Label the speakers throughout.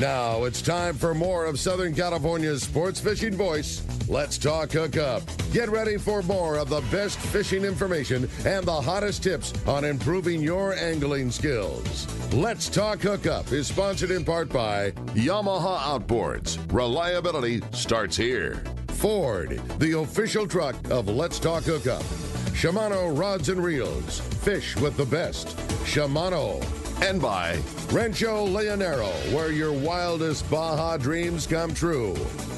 Speaker 1: Now it's time for more of Southern California's sports fishing voice. Let's talk Hookup. Get ready for more of the best fishing information and the hottest tips on improving your angling skills. Let's Talk Hookup is sponsored in part by Yamaha Outboards. Reliability starts here. Ford, the official truck of Let's Talk Hookup. Shimano Rods and Reels. Fish with the best. Shimano. And by Rancho Leonero, where your wildest Baja dreams come true.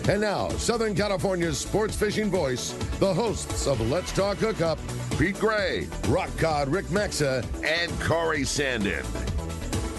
Speaker 1: And now, Southern California's sports fishing voice, the hosts of Let's Talk Hookup, Pete Gray, Rock Cod Rick Maxa, and Corey Sandin.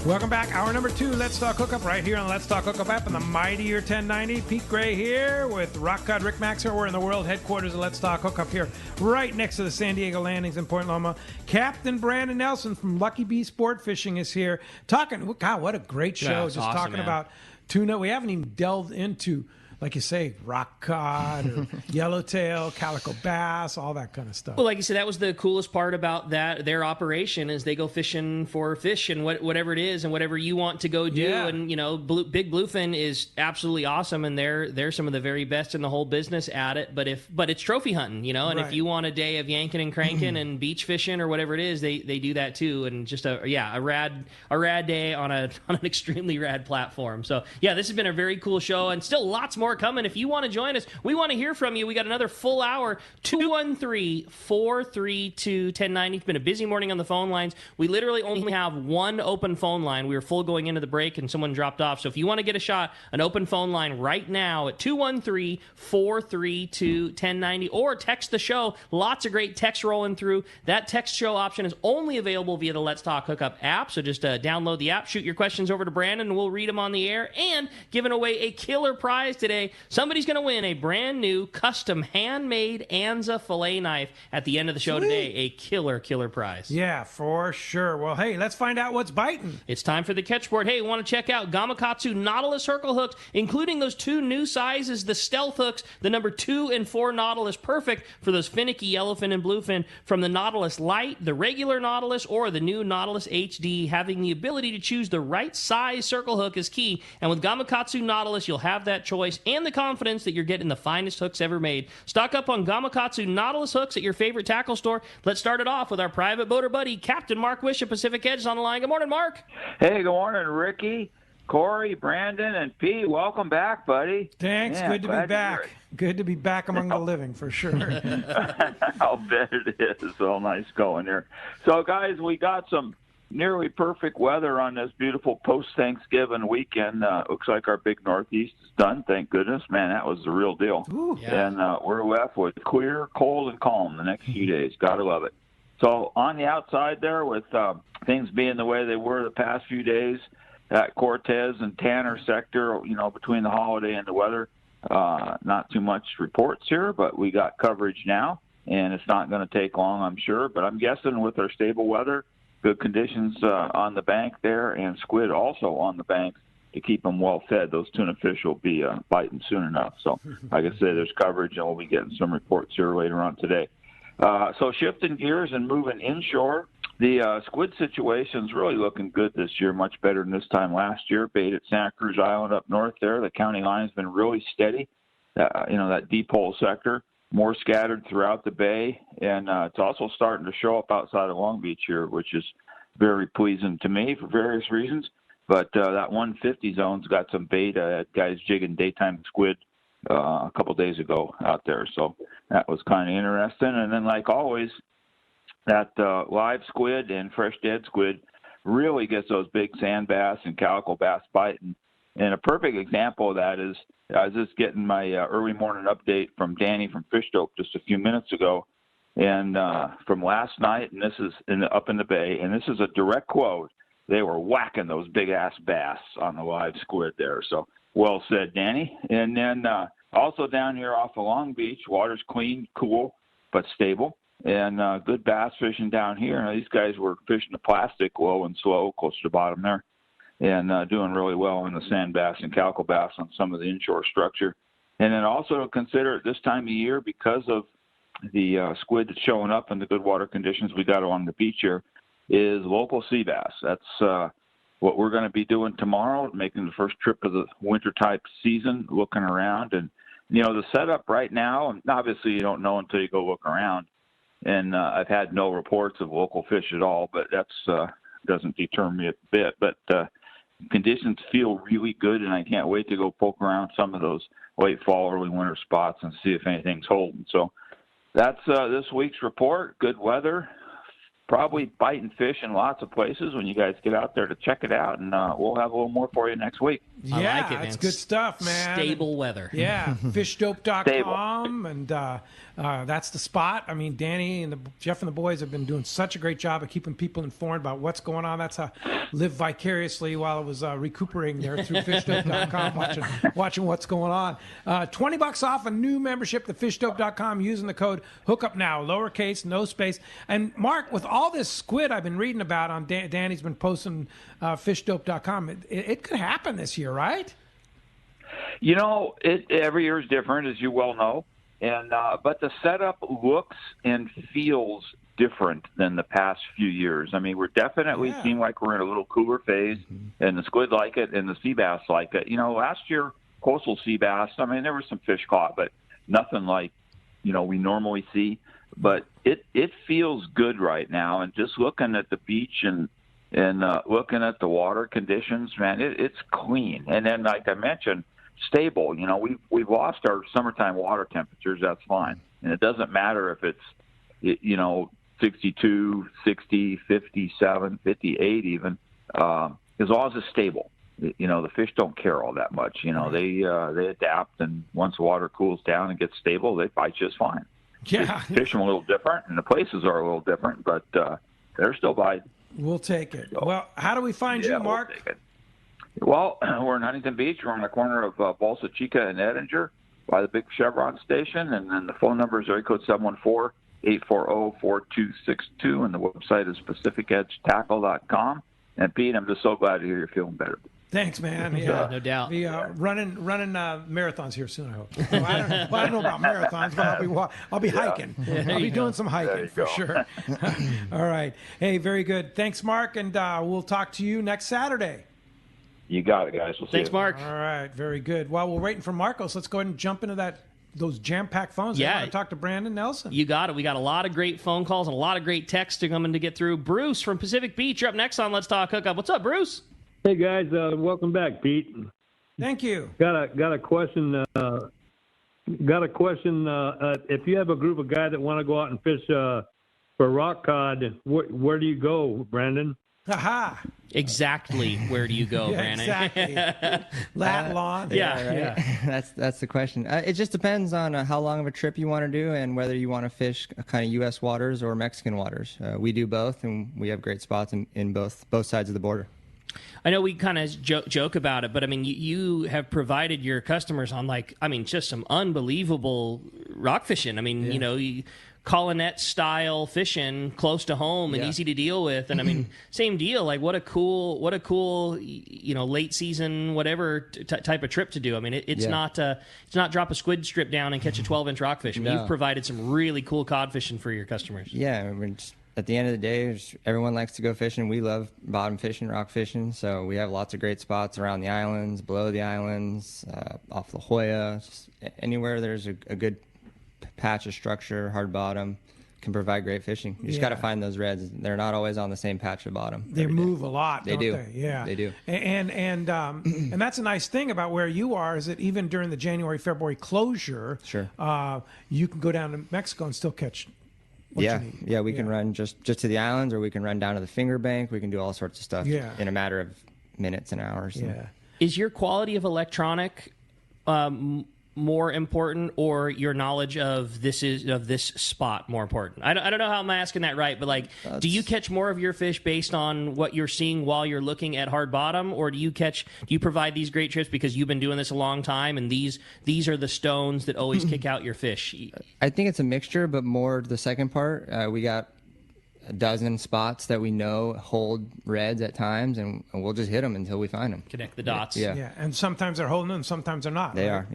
Speaker 2: Welcome back. Hour number 2, Let's Talk Hookup, right here on the Let's Talk Hookup app on the mightier 1090. Pete Gray here with Rock God Rick Maxer. We're in the world headquarters of Let's Talk Hookup here, right next to the San Diego landings in Point Loma. Captain Brandon Nelson from Lucky Bee Sportfishing is here talking. God, what a great show.
Speaker 3: Yeah,
Speaker 2: just
Speaker 3: awesome,
Speaker 2: talking about tuna. We haven't even delved into, like you say, rock cod or yellowtail, calico bass, all that kind of stuff.
Speaker 3: Well, like you said, that was the coolest part about their operation is they go fishing for fish and whatever it is and whatever you want to go do. Yeah. And, Big Bluefin is absolutely awesome, and they're some of the very best in the whole business at it. But it's trophy hunting, and right. If you want a day of yanking and cranking and beach fishing or whatever it is, they do that too. And just a rad day on an extremely rad platform. So, yeah, this has been a very cool show, and still lots more coming. If you want to join us, we want to hear from you. We got another full hour. 213-432-1090. It's been a busy morning on the phone lines. We literally only have one open phone line. We were full going into the break and someone dropped off. So if you want to get a shot, an open phone line right now at 213-432-1090 or text the show. Lots of great text rolling through. That text show option is only available via the Let's Talk Hookup app. So just download the app, shoot your questions over to Brandon, and we'll read them on the air. And giving away a killer prize today. Somebody's going to win a brand new custom handmade Anza fillet knife at the end of the show today. A killer prize.
Speaker 2: Yeah, for sure. Well, hey, let's find out what's biting.
Speaker 3: It's time for the catchboard. Hey, want to check out Gamakatsu Nautilus Circle hooks, including those 2 new sizes, the stealth hooks, the number 2 and 4 Nautilus, perfect for those finicky yellowfin and bluefin, from the Nautilus Light, the regular Nautilus, or the new Nautilus HD. Having the ability to choose the right size circle hook is key, and with Gamakatsu Nautilus, you'll have that choice and the confidence that you're getting the finest hooks ever made. Stock up on Gamakatsu Nautilus hooks at your favorite tackle store. Let's start it off with our private boater buddy, Captain Mark Wish of Pacific Edge, is on the line. Good morning, Mark.
Speaker 4: Hey, good morning, Ricky, Corey, Brandon, and Pete. Welcome back, buddy.
Speaker 2: Thanks.
Speaker 4: Yeah,
Speaker 2: good to be back. Good to be back among the living, for sure.
Speaker 4: I'll bet it is. So nice going here. So, guys, we got some nearly perfect weather on this beautiful post-Thanksgiving weekend. Looks like our big Northeast is done, thank goodness. Man, that was the real deal.
Speaker 2: Ooh,
Speaker 3: yeah.
Speaker 4: And we're left with clear, cold, and calm the next few days. Gotta love it. So on the outside there, with things being the way they were the past few days, that Cortez and Tanner sector, between the holiday and the weather, not too much reports here, but we got coverage now, and it's not going to take long, I'm sure. But I'm guessing with our stable weather, good conditions on the bank there, and squid also on the bank to keep them well fed. Those tuna fish will be biting soon enough. So, like I say, there's coverage, and we'll be getting some reports here later on today. So shifting gears and moving inshore, the squid situation's really looking good this year, much better than this time last year. Bait at Santa Cruz Island up north there, the county line's been really steady. That deep hole sector, more scattered throughout the bay, and it's also starting to show up outside of Long Beach here, which is very pleasing to me for various reasons. But that 150 zone's got some bait, guys jigging daytime squid a couple days ago out there, so that was kind of interesting. And then, like always, that live squid and fresh dead squid really gets those big sand bass and calico bass biting. And a perfect example of that is I was just getting my early morning update from Danny from Fish Dope just a few minutes ago, and from last night, and this is up in the bay, and this is a direct quote. They were whacking those big-ass bass on the live squid there. So well said, Danny. And then also down here off of Long Beach, water's clean, cool, but stable. And good bass fishing down here. Now, these guys were fishing the plastic low and slow, close to the bottom there, and doing really well in the sand bass and calico bass on some of the inshore structure. And then also to consider at this time of year, because of the squid that's showing up and the good water conditions we got along the beach here, is local sea bass. That's what we're going to be doing tomorrow, making the first trip of the winter type season, looking around. And, the setup right now, and obviously you don't know until you go look around. And I've had no reports of local fish at all, but that's doesn't deter me a bit. But conditions feel really good, and I can't wait to go poke around some of those late fall, early winter spots and see if anything's holding. So that's this week's report. Good weather. Probably biting fish in lots of places when you guys get out there to check it out, and we'll have a little more for you next week.
Speaker 2: Yeah,
Speaker 3: I like it, man.
Speaker 2: It's good stuff, man.
Speaker 3: Stable weather.
Speaker 2: Yeah, fishdope.com, and that's the spot. I mean, Danny and Jeff and the boys have been doing such a great job of keeping people informed about what's going on. That's how I lived vicariously while I was recuperating there through fishdope.com, watching what's going on. $20 off a new membership to fishdope.com using the code Hookup Now, lowercase, no space. And Mark, with all this squid I've been reading about on Danny's been posting fishdope.com, it could happen this year, right?
Speaker 4: Every year is different, as you well know, and but the setup looks and feels different than the past few years. I mean, we're definitely seem like we're in a little cooler phase, and the squid like it, and the sea bass like it. Last year, coastal sea bass, I mean, there was some fish caught, but nothing like, we normally see. But it feels good right now, and just looking at the beach and looking at the water conditions, man, it's clean. And then, like I mentioned, stable. We've lost our summertime water temperatures. That's fine, and it doesn't matter if it's 62, 60, 57, 58 even, as long as it's stable. The fish don't care all that much. They adapt, and once the water cools down and gets stable, they fight just fine.
Speaker 2: Yeah,
Speaker 4: fish are a little different, and the places are a little different, but they're still biting.
Speaker 2: We'll take it. Well, how do we find you, Mark?
Speaker 4: We'll take it. Well, we're in Huntington Beach. We're on the corner of Balsa Chica and Edinger by the big Chevron station, and then the phone number is area code 714-840-4262, and the website is PacificEdgeTackle.com. And Pete, I'm just so glad to hear you're feeling better.
Speaker 2: Thanks, man. Yeah,
Speaker 3: no doubt.
Speaker 2: Be running marathons here soon, I hope. Well, I don't know about marathons, but I'll be hiking. I'll be doing some hiking for sure. All right. Hey, very good. Thanks, Mark, and we'll talk to you next Saturday.
Speaker 4: You got it, guys. We'll see
Speaker 3: Thanks,
Speaker 4: you.
Speaker 3: Mark.
Speaker 2: All right, very good. While we're waiting for Marcos, let's go ahead and jump into those jam-packed phones.
Speaker 3: Yeah.
Speaker 2: I want to talk to Brandon Nelson.
Speaker 3: You got it. We got a lot of great phone calls and a lot of great texts coming to get through. Bruce from Pacific Beach, you're up next on Let's Talk Hookup. What's up, Bruce?
Speaker 5: Hey guys, welcome back, Pete.
Speaker 2: Thank you.
Speaker 5: Got a question. If you have a group of guys that want to go out and fish for rock cod, where do you go, Brandon?
Speaker 2: Aha.
Speaker 3: Exactly. Where do you go, Brandon?
Speaker 2: Exactly. Lat lawn.
Speaker 3: Yeah.
Speaker 6: That's the question. It just depends on how long of a trip you want to do and whether you want to fish kind of U.S. waters or Mexican waters. We do both, and we have great spots in both sides of the border.
Speaker 3: I know we kind of joke about it, but I mean, you have provided your customers on just some unbelievable rock fishing. I mean, Collinet style fishing close to home and easy to deal with. And I mean, same deal. Like what a cool, late season, whatever type of trip to do. I mean, it's not drop a squid strip down and catch a 12-inch rockfish. I mean, you've provided some really cool cod fishing for your customers.
Speaker 6: Yeah. I mean, at the end of the day, everyone likes to go fishing. We love bottom fishing, rock fishing. So we have lots of great spots around the islands, below the islands, off La Jolla, just anywhere there's a good patch of structure, hard bottom, can provide great fishing. You just got to find those reds. They're not always on the same patch of bottom.
Speaker 2: They move a lot, don't
Speaker 6: do.
Speaker 2: they? Yeah,
Speaker 6: they do.
Speaker 2: And that's a nice thing about where you are is that even during the January, February closure, you can go down to Mexico and still catch. We can run just to the islands, or we can run down to the Finger Bank. We can do all sorts of stuff in a matter of minutes and hours. Yeah.
Speaker 3: Is your quality of electronic more important, or your knowledge of this spot more important? I don't know how I'm asking that right, but do you catch more of your fish based on what you're seeing while you're looking at hard bottom, or do you provide these great trips because you've been doing this a long time and these are the stones that always kick out your fish?
Speaker 6: I think it's a mixture, but more the second part. We got a dozen spots that we know hold reds at times, and we'll just hit them until we find them.
Speaker 3: Connect the dots.
Speaker 2: Yeah. And sometimes they're holding them, sometimes they're not.
Speaker 6: They are.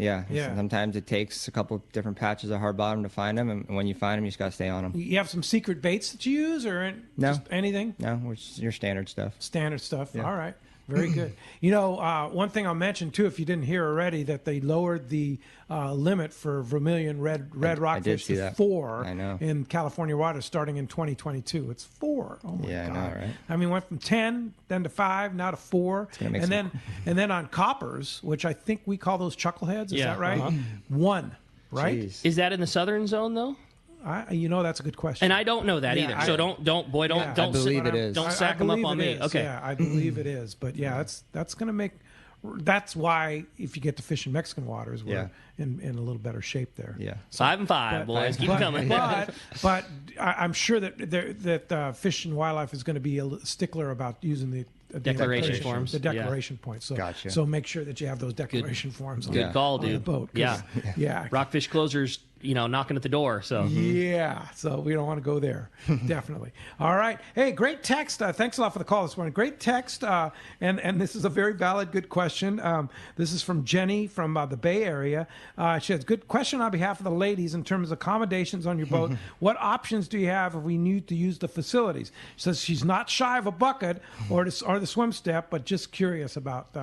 Speaker 6: Sometimes it takes a couple different patches of hard bottom to find them, and when you find them, you just got to stay on them.
Speaker 2: You have some secret baits that you use, or
Speaker 6: no.
Speaker 2: just anything?
Speaker 6: No, it's your standard stuff.
Speaker 2: Standard stuff.
Speaker 6: Yeah.
Speaker 2: All right. Very good. You know, one thing I'll mention too, if you didn't hear already, that they lowered the limit for vermilion red rockfish to 4 in California waters starting in 2022. It's 4. Oh my God!
Speaker 6: I know, right?
Speaker 2: I mean, went from 10 then to 5, now to 4, and then on coppers, which I think we call those chuckleheads. Is that right? 1. Right?
Speaker 6: Jeez.
Speaker 3: Is that in the southern zone though?
Speaker 2: That's a good question.
Speaker 3: And I don't know that either. So don't
Speaker 6: I believe it is.
Speaker 3: Don't sack them up on me. Okay.
Speaker 2: Yeah, I believe it is. But yeah, that's going to make. That's why if you get to fish in Mexican waters, we're in a little better shape there.
Speaker 6: Yeah.
Speaker 3: 5 and 5, boys. Keep coming.
Speaker 2: But I'm sure that Fish and Wildlife is going to be a stickler about using the
Speaker 3: declaration forms,
Speaker 2: the declaration points. So,
Speaker 6: gotcha.
Speaker 2: So make sure that you have those declaration forms.
Speaker 3: Good call, dude.
Speaker 2: On the boat.
Speaker 3: Yeah. Rockfish closers, knocking at the door. So
Speaker 2: so we don't want to go there. Definitely. All right. Hey, great text. Thanks a lot for the call this morning. Great text. And this is a very valid, good question. This is from Jenny from the Bay Area. She has a good question on behalf of the ladies in terms of accommodations on your boat. What options do you have if we need to use the facilities? She says she's not shy of a bucket or the swim step, but just curious about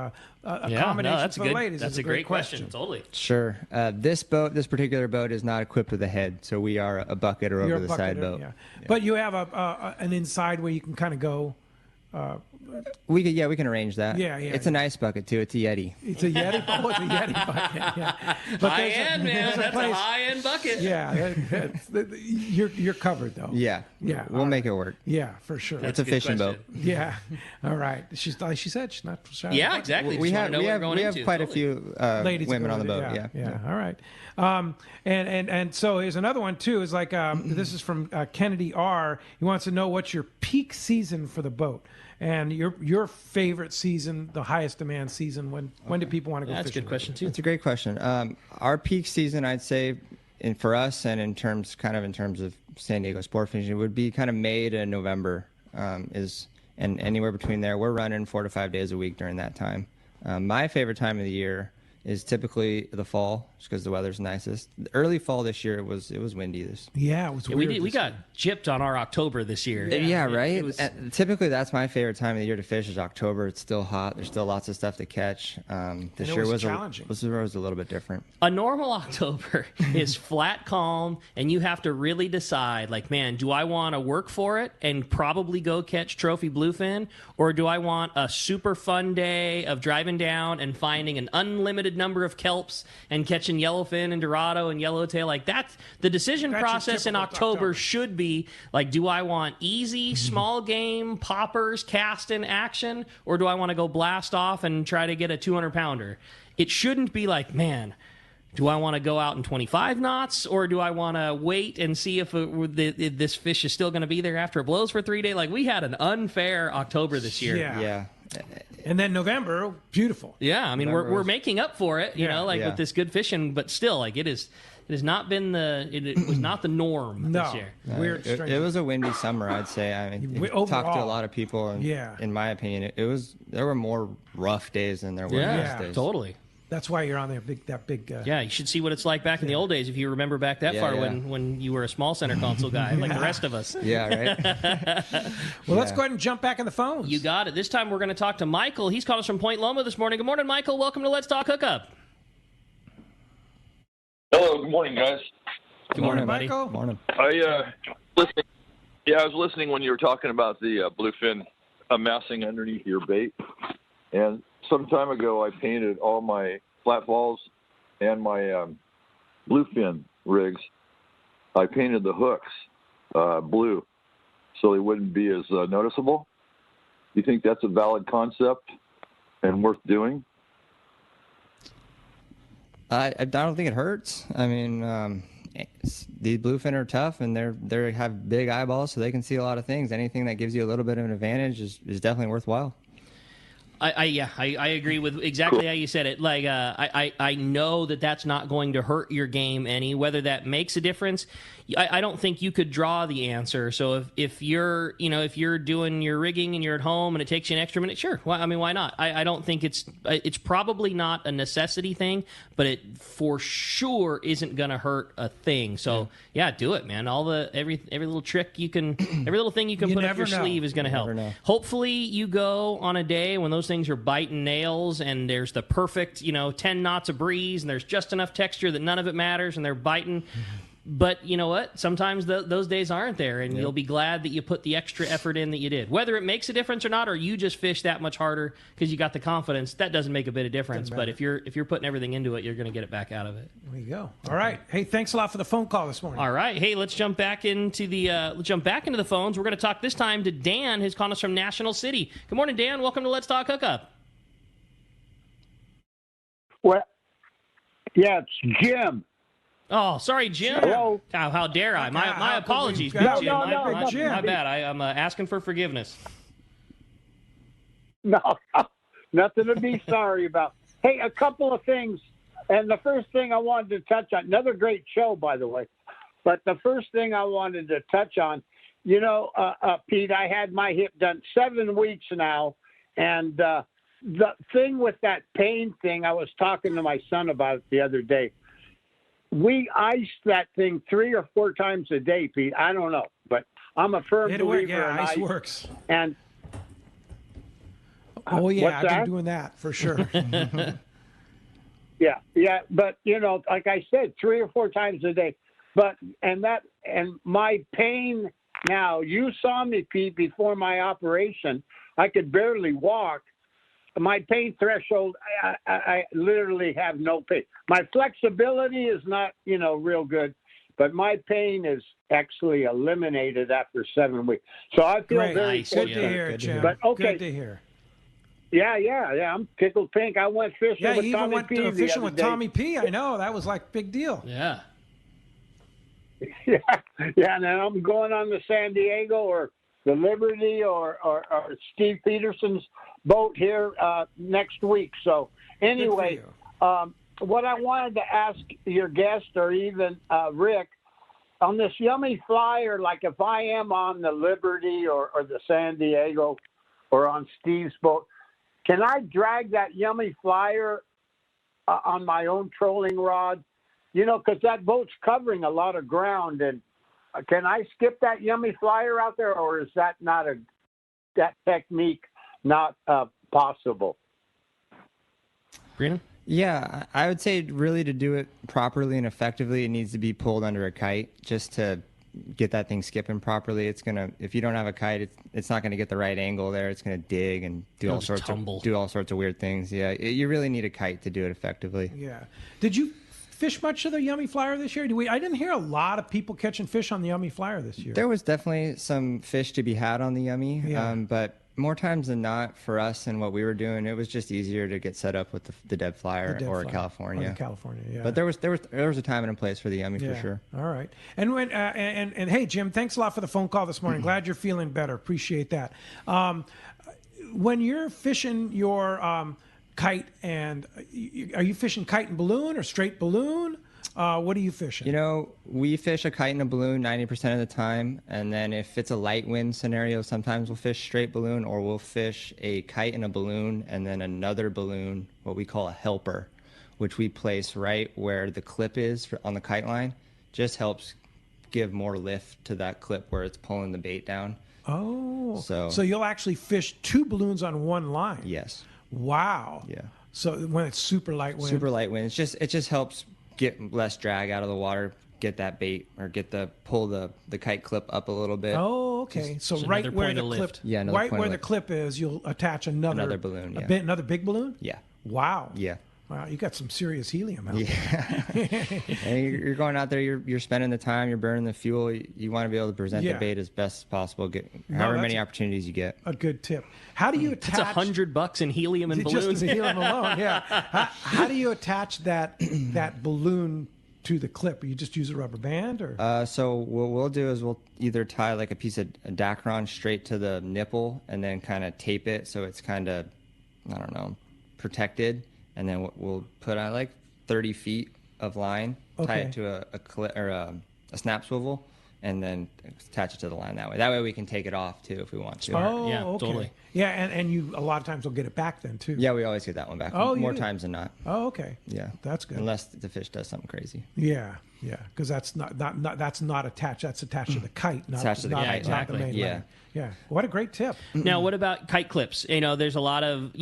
Speaker 2: accommodations for the ladies.
Speaker 3: That's a great question. Totally.
Speaker 6: Sure. This particular boat is not equipped with a head, so we are a bucket or over the side boat.
Speaker 2: Yeah. But you have an inside where you can kind of go.
Speaker 6: We can arrange that.
Speaker 2: Yeah.
Speaker 6: It's a nice bucket too. It's a Yeti.
Speaker 2: It's a Yeti. Oh, it's a Yeti bucket. Yeah. But
Speaker 3: high end, man. That's a high end bucket.
Speaker 2: Yeah. You're covered though.
Speaker 6: Yeah. We'll make it work.
Speaker 2: Yeah, for sure.
Speaker 6: It's a fishing boat.
Speaker 2: Yeah. All right. She said she's not shy.
Speaker 3: Yeah, exactly.
Speaker 6: We have quite a few ladies women on the boat.
Speaker 2: Yeah. All right. And so here's another one too. Is like this is from Kennedy R. He wants to know what's your peak season for the boat. And your favorite season, the highest demand season, when do people want to go fishing?
Speaker 3: That's a good question, too.
Speaker 6: That's a great question. Our peak season, I'd say, for us and in terms of San Diego sport fishing, would be kind of May to November and anywhere between there. We're running 4 to 5 days a week during that time. My favorite time of the year is typically the fall, just because the weather's nicest. The early fall this year, it was windy.
Speaker 2: It was weird.
Speaker 3: We got gypped on our October this year.
Speaker 6: Yeah, right? Typically, that's my favorite time of the year to fish is October. It's still hot. There's still lots of stuff to catch. This year was
Speaker 2: challenging.
Speaker 6: This year was a little bit different.
Speaker 3: A normal October is flat calm, and you have to really decide, like, man, do I want to work for it and probably go catch trophy bluefin, or do I want a super fun day of driving down and finding an unlimited number of kelps and catching yellowfin and dorado and yellowtail? Like, that's the decision process in October should be like, do I want easy small game poppers cast in action, or do I want to go blast off and try to get a 200-pounder? It shouldn't be like, man, do I want to go out in 25 knots, or do I want to wait and see if this fish is still going to be there after it blows for 3 days? Like, we had an unfair October this year.
Speaker 6: Yeah.
Speaker 2: And then November, beautiful.
Speaker 3: Yeah, I mean, we're making up for it, with this good fishing, but still, like, it has not been it was not the norm this year.
Speaker 2: Weird.
Speaker 6: It was a windy summer, I'd say. I mean, talked to a lot of people, and in my opinion, there were more rough days than there were nice days.
Speaker 3: Totally.
Speaker 2: That's why you're on that big.
Speaker 3: Yeah, you should see what it's like back in the old days. If you remember back that far, when you were a small center console guy, like the rest of us.
Speaker 6: Yeah, right.
Speaker 2: Well, let's go ahead and jump back in the phones.
Speaker 3: You got it. This time we're going to talk to Michael. He's calling us from Point Loma this morning. Good morning, Michael. Welcome to Let's Talk Hookup.
Speaker 7: Hello. Good morning, guys.
Speaker 3: Good morning, buddy.
Speaker 2: Michael.
Speaker 6: Good morning.
Speaker 7: I was listening when you were talking about the bluefin amassing underneath your bait, and some time ago, I painted all my flatfalls and my bluefin rigs. I painted the hooks blue so they wouldn't be as noticeable. Do you think that's a valid concept and worth doing?
Speaker 6: I don't think it hurts. I mean, these bluefin are tough, and they have big eyeballs, so they can see a lot of things. Anything that gives you a little bit of an advantage is definitely worthwhile.
Speaker 3: I agree with exactly how you said it. Like, I know that's not going to hurt your game any. Whether that makes a difference, I don't think you could draw the answer. So if you're doing your rigging and you're at home and it takes you an extra minute, sure. Well, I mean, why not? I don't think it's probably not a necessity thing, but it for sure isn't going to hurt a thing. So yeah, do it, man. Every little trick you can, every little thing you can put up your sleeve is going to help. Hopefully, you go on a day when those things are biting nails, and there's the perfect, 10 knots of breeze, and there's just enough texture that none of it matters, and they're biting. But you know what? Sometimes those days aren't there, and you'll be glad that you put the extra effort in that you did. Whether it makes a difference or not, or you just fish that much harder because you got the confidence, that doesn't make a bit of difference. But if you're putting everything into it, you're going to get it back out of it.
Speaker 2: There you go. All right. Hey, thanks a lot for the phone call this morning.
Speaker 3: All right. Hey, let's jump back into the phones. We're going to talk this time to Dan, who's calling us from National City. Good morning, Dan. Welcome to Let's Talk Hookup.
Speaker 8: Well, yeah, it's Jim.
Speaker 3: Oh, sorry, Jim.
Speaker 8: Hello.
Speaker 3: How dare I? My apologies,
Speaker 2: No,
Speaker 3: Jim. My bad. I'm asking for forgiveness.
Speaker 8: No, nothing to be sorry about. Hey, a couple of things. And the first thing I wanted to touch on, another great show, by the way. But the first thing I wanted to touch on, Pete, I had my hip done 7 weeks now. And the thing with that pain thing, I was talking to my son about it the other day. We ice that thing 3 or 4 times a day, Pete. I don't know, but I'm a firm believer in
Speaker 2: ice
Speaker 8: ice.
Speaker 2: Works.
Speaker 8: And
Speaker 2: oh yeah,
Speaker 8: what's
Speaker 2: I've been
Speaker 8: that?
Speaker 2: doing that for sure.
Speaker 8: Yeah, but like I said, 3 or 4 times a day. And my pain now. You saw me, Pete, before my operation. I could barely walk. My pain threshold, I literally have no pain. My flexibility is not, real good, but my pain is actually eliminated after 7 weeks. So I feel
Speaker 2: Great.
Speaker 8: very
Speaker 2: Nice. Good to hear, Jim.
Speaker 8: But okay.
Speaker 2: Good to hear.
Speaker 8: Yeah. I'm tickled pink. I went fishing
Speaker 2: Yeah,
Speaker 8: with
Speaker 2: you even
Speaker 8: Tommy
Speaker 2: went
Speaker 8: P. the
Speaker 2: fishing
Speaker 8: other
Speaker 2: with
Speaker 8: day.
Speaker 2: Tommy P. I know. That was like big deal.
Speaker 3: Yeah.
Speaker 8: Yeah, and then I'm going on the San Diego or the Liberty or Steve Peterson's boat here next week. So anyway, what I wanted to ask your guest or even Rick, on this Yummy Flyer, like if I am on the Liberty or the San Diego or on Steve's boat, can I drag that Yummy Flyer on my own trolling rod? Because that boat's covering a lot of ground, and can I skip that Yummy Flyer out there, or is that not that technique not possible?
Speaker 3: Brina?
Speaker 6: Yeah, I would say really to do it properly and effectively, it needs to be pulled under a kite just to get that thing skipping properly. If you don't have a kite, it's not gonna get the right angle there. It's gonna dig and do all sorts of weird things. Yeah, you really need a kite to do it effectively.
Speaker 2: Yeah. Did you fish much of the Yummy Flyer this year? I didn't hear a lot of people catching fish on the Yummy Flyer this year.
Speaker 6: There was definitely some fish to be had on the Yummy,
Speaker 2: Yeah.
Speaker 6: but more times than not, for us and what we were doing, it was just easier to get set up with the Dead Flyer or California.
Speaker 2: California, yeah.
Speaker 6: But there was a time and a place for the Yummy for sure.
Speaker 2: All right. And when and hey, Jim, thanks a lot for the phone call this morning. Glad you're feeling better. Appreciate that. When you're fishing your kite, and are you fishing kite and balloon or straight balloon? What are you fishing?
Speaker 6: We fish a kite and a balloon 90% of the time, and then if it's a light wind scenario, sometimes we'll fish straight balloon, or we'll fish a kite and a balloon and then another balloon, what we call a helper, which we place right where the clip is on the kite line. Just helps give more lift to that clip where it's pulling the bait down.
Speaker 2: Oh,
Speaker 6: so
Speaker 2: you'll actually fish 2 balloons on one line.
Speaker 6: Yes.
Speaker 2: Wow.
Speaker 6: Yeah.
Speaker 2: So when it's super light wind.
Speaker 6: Super light wind. It just helps get less drag out of the water, get that bait, or pull the kite clip up a little bit.
Speaker 2: Oh, okay. So right where the clip, the clip is, you'll attach another
Speaker 6: balloon. Yeah.
Speaker 2: Another big balloon.
Speaker 6: Yeah.
Speaker 2: Wow.
Speaker 6: Yeah.
Speaker 2: Wow, you got some serious helium out there.
Speaker 6: Yeah. And you're going out there, you're spending the time, you're burning the fuel. You want to be able to present the bait as best as possible, get however many opportunities you get.
Speaker 2: A good tip. How do you attach...
Speaker 3: That's $100 in helium and balloons.
Speaker 2: Just the helium alone, yeah. How do you attach that balloon to the clip? You just use a rubber band? Or?
Speaker 6: So what we'll do is we'll either tie like a piece of Dacron straight to the nipple and then kind of tape it so it's kind of, protected. And then we'll put on like 30 feet of line, tie it to a clip or a snap swivel, and then attach it to the line that way. That way we can take it off too if we want to.
Speaker 2: Oh,
Speaker 3: Yeah,
Speaker 2: okay.
Speaker 3: totally.
Speaker 2: Yeah, and you a lot of times will get it back then too.
Speaker 6: Yeah, we always get that one back.
Speaker 2: Oh, you
Speaker 6: more
Speaker 2: do?
Speaker 6: times than not.
Speaker 2: Oh, okay.
Speaker 6: Yeah,
Speaker 2: That's good.
Speaker 6: Unless the fish does something crazy.
Speaker 2: Yeah, because that's not that's not attached. That's attached to the kite, not
Speaker 6: Attached to the
Speaker 2: not,
Speaker 6: kite,
Speaker 2: not the
Speaker 3: exactly.
Speaker 2: main
Speaker 6: Yeah.
Speaker 2: line. Yeah. What a great tip.
Speaker 3: Now, what about kite clips? There's a lot of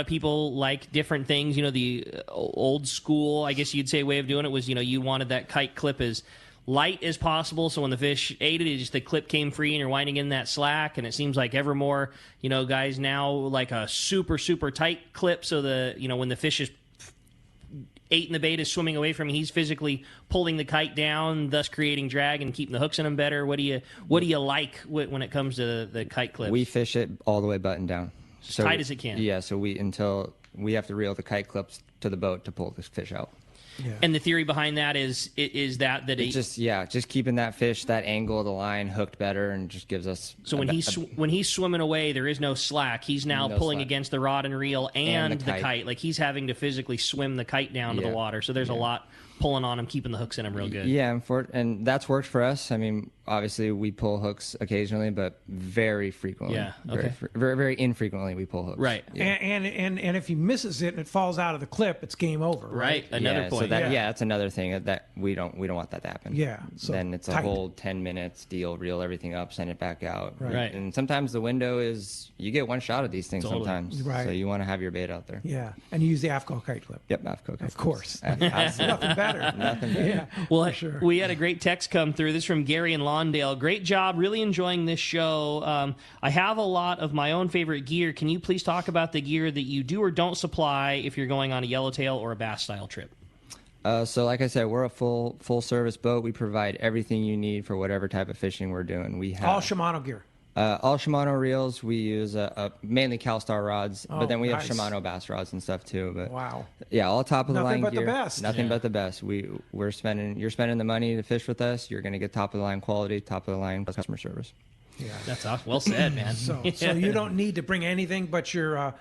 Speaker 3: people like different things. The old school, I guess you'd say, way of doing it was, you wanted that kite clip as light as possible, so when the fish ate it, just the clip came free and you're winding in that slack. And it seems like ever more, guys now like a super, super tight clip, so when the fish is ate in the bait is swimming away from him, he's physically pulling the kite down, thus creating drag and keeping the hooks in him better. What do you like when it comes to the kite clips?
Speaker 6: We fish it all the way buttoned down,
Speaker 3: as tight as it can.
Speaker 6: Yeah, so until we have to reel the kite clips to the boat to pull the fish out.
Speaker 2: Yeah.
Speaker 3: And the theory behind that is that
Speaker 6: just keeping that fish, that angle of the line hooked better, and just gives us.
Speaker 3: So when he's swimming away, there is no slack. He's now pulling
Speaker 6: slack.
Speaker 3: against the rod and reel and the
Speaker 6: kite.
Speaker 3: kite. Like he's having to physically swim the kite down to the water. So there's a lot pulling on him, keeping the hooks in him real good.
Speaker 6: Yeah, and that's worked for us. I mean, obviously we pull hooks occasionally, but very frequently.
Speaker 3: Yeah, okay.
Speaker 6: Very, very infrequently we pull hooks.
Speaker 3: Right.
Speaker 2: Yeah. And if he misses it and it falls out of the clip, it's game over.
Speaker 3: Right. Another point.
Speaker 6: So that's another thing that we don't want that to happen.
Speaker 2: Yeah. So
Speaker 6: then it's a
Speaker 2: tight.
Speaker 6: whole 10 minutes deal, reel everything up, send it back out.
Speaker 3: Right.
Speaker 6: And sometimes the window is you get one shot of these things sometimes.
Speaker 2: Right.
Speaker 6: So you want to have your bait out there.
Speaker 2: Yeah. And you use the AFCO kite clip.
Speaker 6: Yep, AFCO.
Speaker 2: Of course.
Speaker 6: Absolutely.
Speaker 2: Nothing better.
Speaker 6: Nothing better.
Speaker 2: Yeah.
Speaker 3: Well,
Speaker 2: for sure.
Speaker 3: we had a great text come through. This is from Gary in Lawndale. Great job. Really enjoying this show. I have a lot of my own favorite gear. Can you please talk about the gear that you do or don't supply if you're going on a yellowtail or a bass style trip?
Speaker 6: So like I said, we're a full service boat. We provide everything you need for whatever type of fishing we're doing. We have
Speaker 2: all Shimano gear.
Speaker 6: All Shimano reels. We use mainly CalStar rods, but then we have
Speaker 2: nice.
Speaker 6: Shimano bass rods and stuff too. But
Speaker 2: Wow.
Speaker 6: yeah, all top of the line
Speaker 2: Nothing but
Speaker 6: gear.
Speaker 2: the best.
Speaker 6: Nothing but the best. You're spending the money to fish with us. You're going to get top of the line quality, top of the line customer service.
Speaker 2: Yeah.
Speaker 3: That's awesome. Well said, man.
Speaker 2: So you don't need to bring anything but your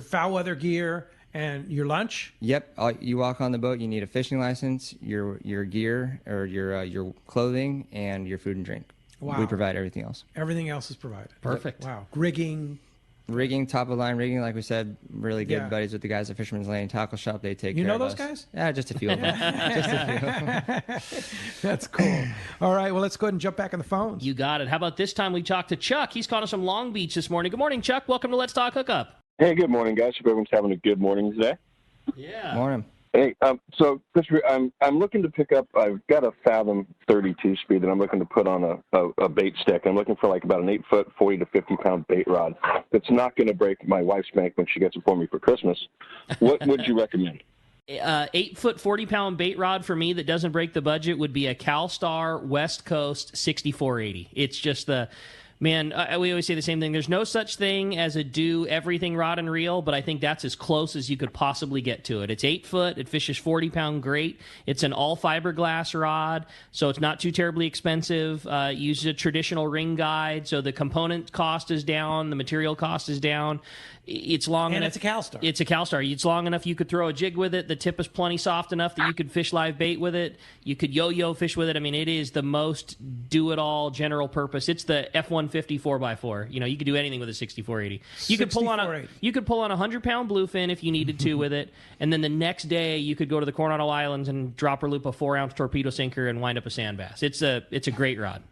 Speaker 2: foul weather gear and your lunch.
Speaker 6: Yep. You walk on the boat. You need a fishing license, your gear, or your clothing, and your food and drink.
Speaker 2: Wow.
Speaker 6: We provide everything else.
Speaker 2: Everything else is provided.
Speaker 3: Perfect.
Speaker 2: Wow. Rigging.
Speaker 6: Top of the line rigging, like we said, really good
Speaker 2: Yeah.
Speaker 6: buddies with the guys at Fisherman's Lane Tackle Shop. They take
Speaker 2: You
Speaker 6: care
Speaker 2: know
Speaker 6: of
Speaker 2: those
Speaker 6: us.
Speaker 2: guys?
Speaker 6: Yeah, just a few of them. Just a few.
Speaker 2: That's cool. All right. Well, let's go ahead and jump back on the phones.
Speaker 3: You got it. How about this time we talk to Chuck? He's calling us from Long Beach this morning. Good morning, Chuck. Welcome to Let's Talk Hookup.
Speaker 9: Hey, good morning, guys. Hope everyone's having a good morning today.
Speaker 3: Yeah.
Speaker 6: Morning.
Speaker 9: Hey, so Christopher, I'm looking to pick up. I've got a Fathom 32 speed that I'm looking to put on a bait stick. I'm looking for like about an 8-foot, 40 to 50 pound bait rod. That's not going to break my wife's bank when she gets it for me for Christmas. What would you recommend?
Speaker 3: 8-foot, 40-pound bait rod for me that doesn't break the budget would be a CalStar West Coast 6480. It's just man, we always say the same thing. There's no such thing as a do everything rod and reel, but I think that's as close as you could possibly get to it. It's 8 foot. It fishes 40-pound great. It's an all fiberglass rod, so it's not too terribly expensive. Uses a traditional ring guide, so the component cost is down, the material cost is down. It's long enough.
Speaker 2: It's a CalStar.
Speaker 3: It's a CalStar. It's long enough you could throw a jig with it. The tip is plenty soft enough that you could fish live bait with it. You could yo-yo fish with it. I mean, it is the most do-it-all general purpose. It's the F-150 4x4. You could do anything with a 6480. You could pull on a 100-pound bluefin if you needed to with it, and then the next day you could go to the Coronado Islands and drop or loop a 4-ounce torpedo sinker and wind up a sand bass. It's a great rod.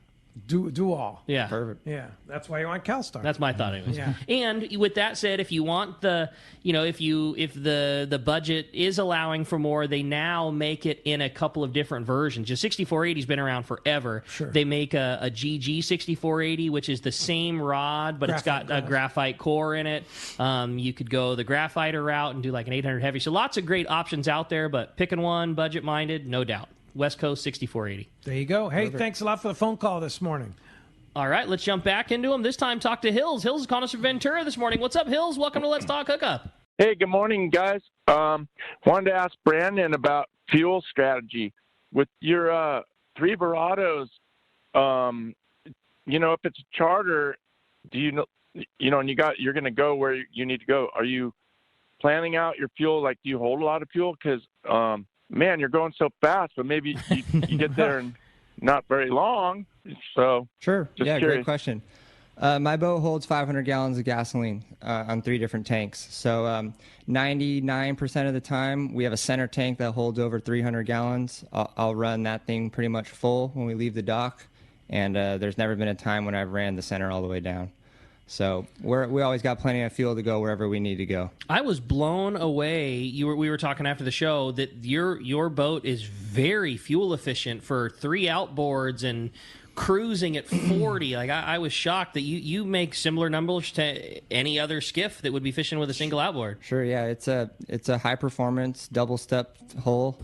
Speaker 2: Do all.
Speaker 3: Yeah.
Speaker 6: Perfect.
Speaker 2: Yeah. That's why you want CalStar.
Speaker 3: That's my thought anyways.
Speaker 2: Yeah.
Speaker 3: And with that said, if you want if the budget is allowing for more, they now make it in a couple of different versions. The 6480's been around forever.
Speaker 2: Sure.
Speaker 3: They make a GG 6480, which is the same rod, but it's got a graphite core in it. You could go the graphite route and do like an 800 heavy. So lots of great options out there, but picking one, budget minded, no doubt. West Coast 6480.
Speaker 2: There you go. Hey, thanks a lot for the phone call this morning.
Speaker 3: All right, let's jump back into them. This time, talk to Hills. Hills is calling us from Ventura this morning. What's up, Hills? Welcome to Let's Talk Hookup.
Speaker 10: Hey, good morning, guys. Wanted to ask Brandon about fuel strategy. With your 3 Verados, if it's a charter, do you know, and you're going to go where you need to go, are you planning out your fuel? Like, do you hold a lot of fuel? Because, man, you're going so fast, but maybe you get there in not very long. So
Speaker 6: Sure.
Speaker 10: Just
Speaker 6: yeah,
Speaker 10: curious.
Speaker 6: great question. My boat holds 500 gallons of gasoline on 3 different tanks. So 99% of the time, we have a center tank that holds over 300 gallons. I'll run that thing pretty much full when we leave the dock, and there's never been a time when I've ran the center all the way down. So we always got plenty of fuel to go wherever we need to go.
Speaker 3: I was blown away. We were talking after the show that your boat is very fuel efficient for 3 outboards and cruising at 40. Like I was shocked that you make similar numbers to any other skiff that would be fishing with a single outboard.
Speaker 6: Sure, yeah, it's a high performance double step hull.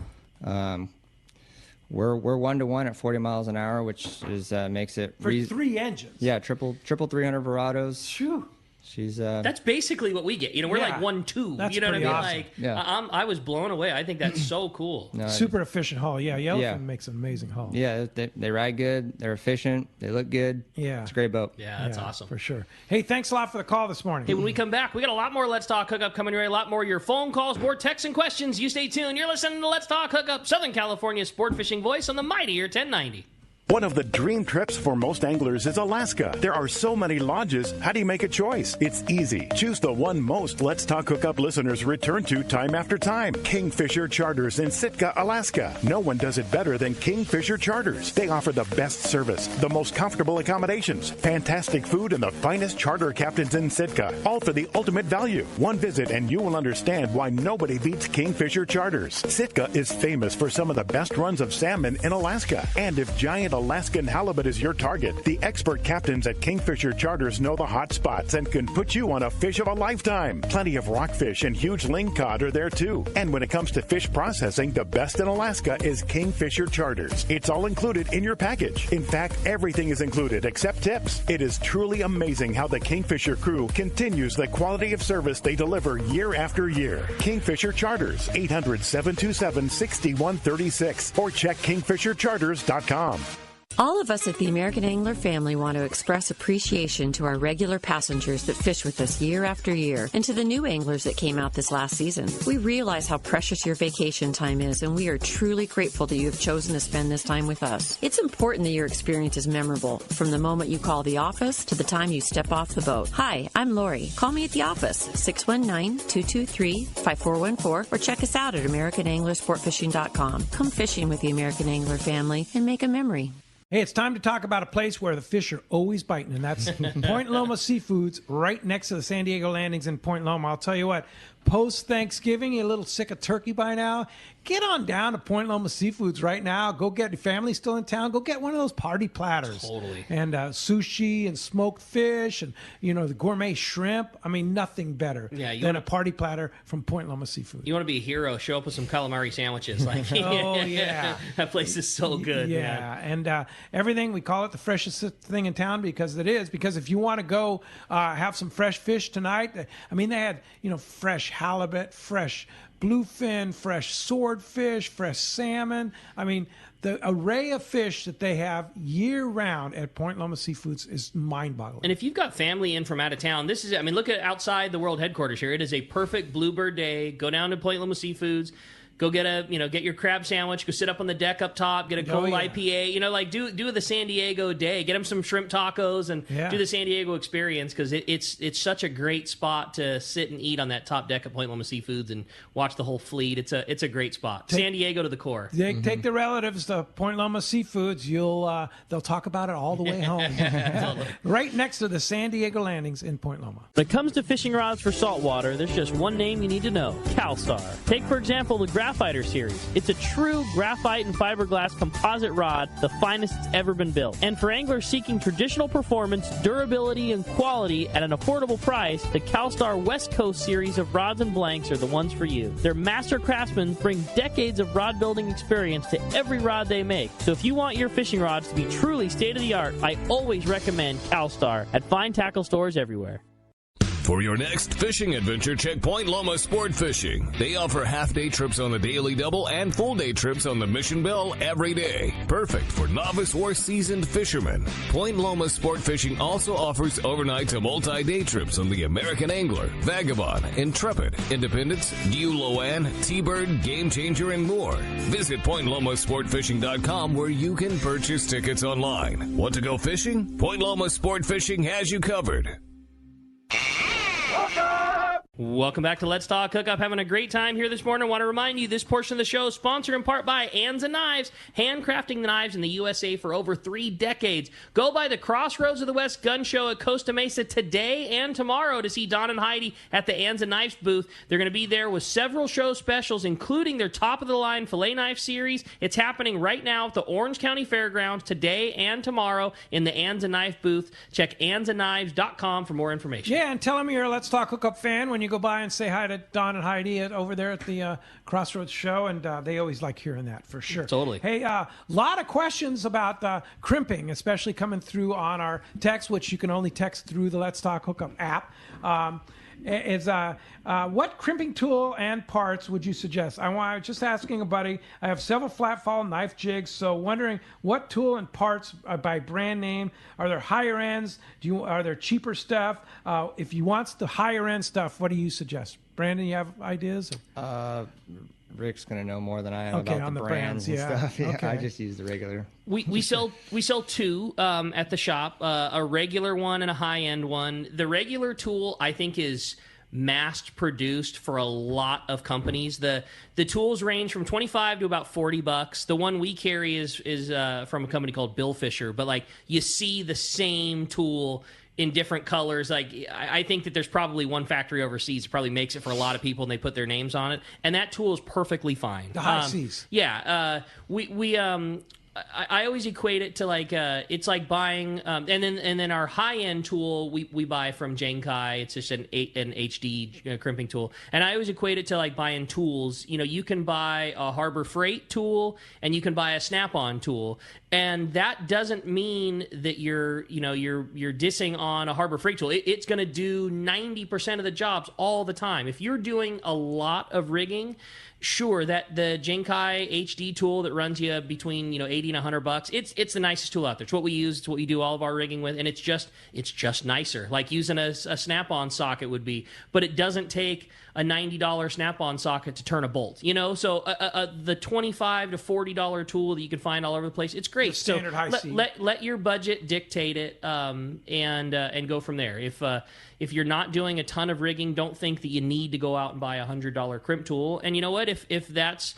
Speaker 6: We're 1-to-1 at 40 miles an hour, which is makes it
Speaker 2: for 3 engines.
Speaker 6: Yeah, triple 300 Verados.
Speaker 2: Phew.
Speaker 6: She's
Speaker 3: that's basically what we get. We're like 1-2.
Speaker 2: That's
Speaker 3: you know what I mean?
Speaker 2: awesome.
Speaker 3: Like
Speaker 6: Yeah.
Speaker 3: I was blown away. I think that's so cool.
Speaker 6: No,
Speaker 2: Super efficient hull. Yeah, Yellowfin
Speaker 6: Yeah.
Speaker 2: makes an amazing hull.
Speaker 6: Yeah, they ride good. They're efficient. They look good.
Speaker 2: Yeah.
Speaker 6: It's a great boat.
Speaker 3: Yeah, that's awesome.
Speaker 2: For sure. Hey, thanks a lot for the call this morning.
Speaker 3: Hey, when we come back, we got a lot more Let's Talk Hookup coming your way. A lot more of your phone calls, more texts and questions. You stay tuned. You're listening to Let's Talk Hookup, Southern California's sport fishing voice on the mightier 1090.
Speaker 11: One of the dream trips for most anglers is Alaska. There are so many lodges. How do you make a choice? It's easy. Choose the one most Let's Talk Hookup listeners return to time after time. Kingfisher Charters in Sitka, Alaska. No one does it better than Kingfisher Charters. They offer the best service, the most comfortable accommodations, fantastic food, and the finest charter captains in Sitka. All for the ultimate value. One visit and you will understand why nobody beats Kingfisher Charters. Sitka is famous for some of the best runs of salmon in Alaska. And if giant Alaskan halibut is your target, the expert captains at Kingfisher Charters know the hot spots and can put you on a fish of a lifetime. Plenty of rockfish and huge lingcod are there too. And when it comes to fish processing, the best in Alaska is Kingfisher Charters. It's all included in your package. In fact, everything is included except tips. It is truly amazing how the Kingfisher crew continues the quality of service they deliver year after year. Kingfisher Charters, 800-727-6136 or check kingfishercharters.com.
Speaker 12: All of us at the American Angler family want to express appreciation to our regular passengers that fish with us year after year, and to the new anglers that came out this last season. We realize how precious your vacation time is, and we are truly grateful that you have chosen to spend this time with us. It's important that your experience is memorable, from the moment you call the office to the time you step off the boat. Hi, I'm Lori. Call me at the office, 619-223-5414, or check us out at AmericanAnglerSportFishing.com. Come fishing with the American Angler family and make a memory.
Speaker 2: Hey, it's time to talk about a place where the fish are always biting, and that's Point Loma Seafoods, right next to the San Diego landings in Point Loma. I'll tell you what, post-Thanksgiving, you're a little sick of turkey by now, get on down to Point Loma Seafoods right now. Go get your family still in town. Go get one of those party platters.
Speaker 3: Totally.
Speaker 2: And sushi and smoked fish and, the gourmet shrimp. I mean, nothing better than a party platter from Point Loma Seafoods.
Speaker 3: You want to be a hero, show up with some calamari sandwiches.
Speaker 2: Oh, yeah.
Speaker 3: That place is so good.
Speaker 2: Yeah,
Speaker 3: man.
Speaker 2: and everything, we call it the freshest thing in town because it is. Because if you want to go have some fresh fish tonight, I mean, they had, fresh halibut, fresh bluefin, fresh swordfish, fresh salmon. I mean, the array of fish that they have year-round at Point Loma Seafoods is mind-boggling.
Speaker 3: And if you've got family in from out of town, look at outside the world headquarters here. It is a perfect bluebird day. Go down to Point Loma Seafoods. Go get get your crab sandwich. Go sit up on the deck up top. Get a cold IPA. Do the San Diego day. Get them some shrimp tacos and do the San Diego experience because it's such a great spot to sit and eat on that top deck at Point Loma Seafoods and watch the whole fleet. It's a great spot. San Diego to the core.
Speaker 2: Take the relatives to Point Loma Seafoods. They'll talk about it all the way home.
Speaker 3: Totally.
Speaker 2: Right next to the San Diego landings in Point Loma.
Speaker 13: When it comes to fishing rods for saltwater, there's just one name you need to know: CalStar. Take for example the Graphiter series. It's a true graphite and fiberglass composite rod, the finest it's ever been built. And for anglers seeking traditional performance, durability, and quality at an affordable price, the CalStar West Coast series of rods and blanks are the ones for you. Their master craftsmen bring decades of rod building experience to every rod they make. So if you want your fishing rods to be truly state-of-the-art, I always recommend CalStar at fine tackle stores everywhere.
Speaker 14: For your next fishing adventure, check Point Loma Sport Fishing. They offer half-day trips on the Daily Double and full-day trips on the Mission Bell every day. Perfect for novice or seasoned fishermen. Point Loma Sport Fishing also offers overnight to multi-day trips on the American Angler, Vagabond, Intrepid, Independence, Loan, T-Bird, Game Changer, and more. Visit PointLomaSportFishing.com where you can purchase tickets online. Want to go fishing? Point Loma Sport Fishing has you covered.
Speaker 3: Welcome back to Let's Talk Hookup. Having a great time here this morning. I want to remind you this portion of the show is sponsored in part by Anza Knives, handcrafting the knives in the USA for over 3 decades. Go by the Crossroads of the West Gun Show at Costa Mesa today and tomorrow to see Don and Heidi at the Anza Knives booth. They're going to be there with several show specials, including their top-of-the-line filet knife series. It's happening right now at the Orange County Fairgrounds today and tomorrow in the Anza Knife booth. Check AnzaKnives.com for more information.
Speaker 2: Yeah, and tell them you're a Let's Talk Hookup fan when you go by and say hi to Don and Heidi over there at the Crossroads show, and they always like hearing that for sure.
Speaker 3: Totally.
Speaker 2: Hey, a lot of questions about crimping, especially coming through on our text, which you can only text through the Let's Talk Hookup app. What crimping tool and parts would you suggest? I was just asking a buddy. I have several flat fall knife jigs, so wondering what tool and parts by brand name. Are there higher ends? Are there cheaper stuff? If you want the higher end stuff, what do you suggest? Brandon, you have ideas?
Speaker 6: Rick's gonna know more than I am
Speaker 2: Okay,
Speaker 6: about
Speaker 2: on
Speaker 6: the
Speaker 2: the
Speaker 6: brands and
Speaker 2: brands,
Speaker 6: stuff.
Speaker 2: yeah.
Speaker 6: Yeah,
Speaker 2: Okay.
Speaker 6: I just use the regular.
Speaker 3: We sell two at the shop, a regular one and a high end one. The regular tool I think is mass produced for a lot of companies. The tools range from $25 to about $40. The one we carry is from a company called Bill Fisher, but like you see the same tool in different colors. Like I think that there's probably one factory overseas that probably makes it for a lot of people and they put their names on it, and that tool is perfectly fine.
Speaker 2: The high C's.
Speaker 3: Yeah, I always equate it to like it's like buying and then our high end tool we buy from Genkai. It's just an HD crimping tool, and I always equate it to like buying tools. You know, you can buy a Harbor Freight tool and you can buy a Snap-on tool, and that doesn't mean that you're dissing on a Harbor Freight tool. It's going to do 90% of the jobs all the time. If you're doing a lot of rigging, sure, that the Genkai HD tool that runs you between $80 and $100, it's the nicest tool out there. It's what we use. It's what we do all of our rigging with, and it's just nicer, like using a Snap-on socket would be. But it doesn't take a $90 Snap-on socket to turn a bolt. So the $25 to $40 tool that you can find all over the place, it's great.
Speaker 2: The standard high C.
Speaker 3: Let your budget dictate it, and go from there. If you're not doing a ton of rigging, don't think that you need to go out and buy a $100 crimp tool. And you know what? If that's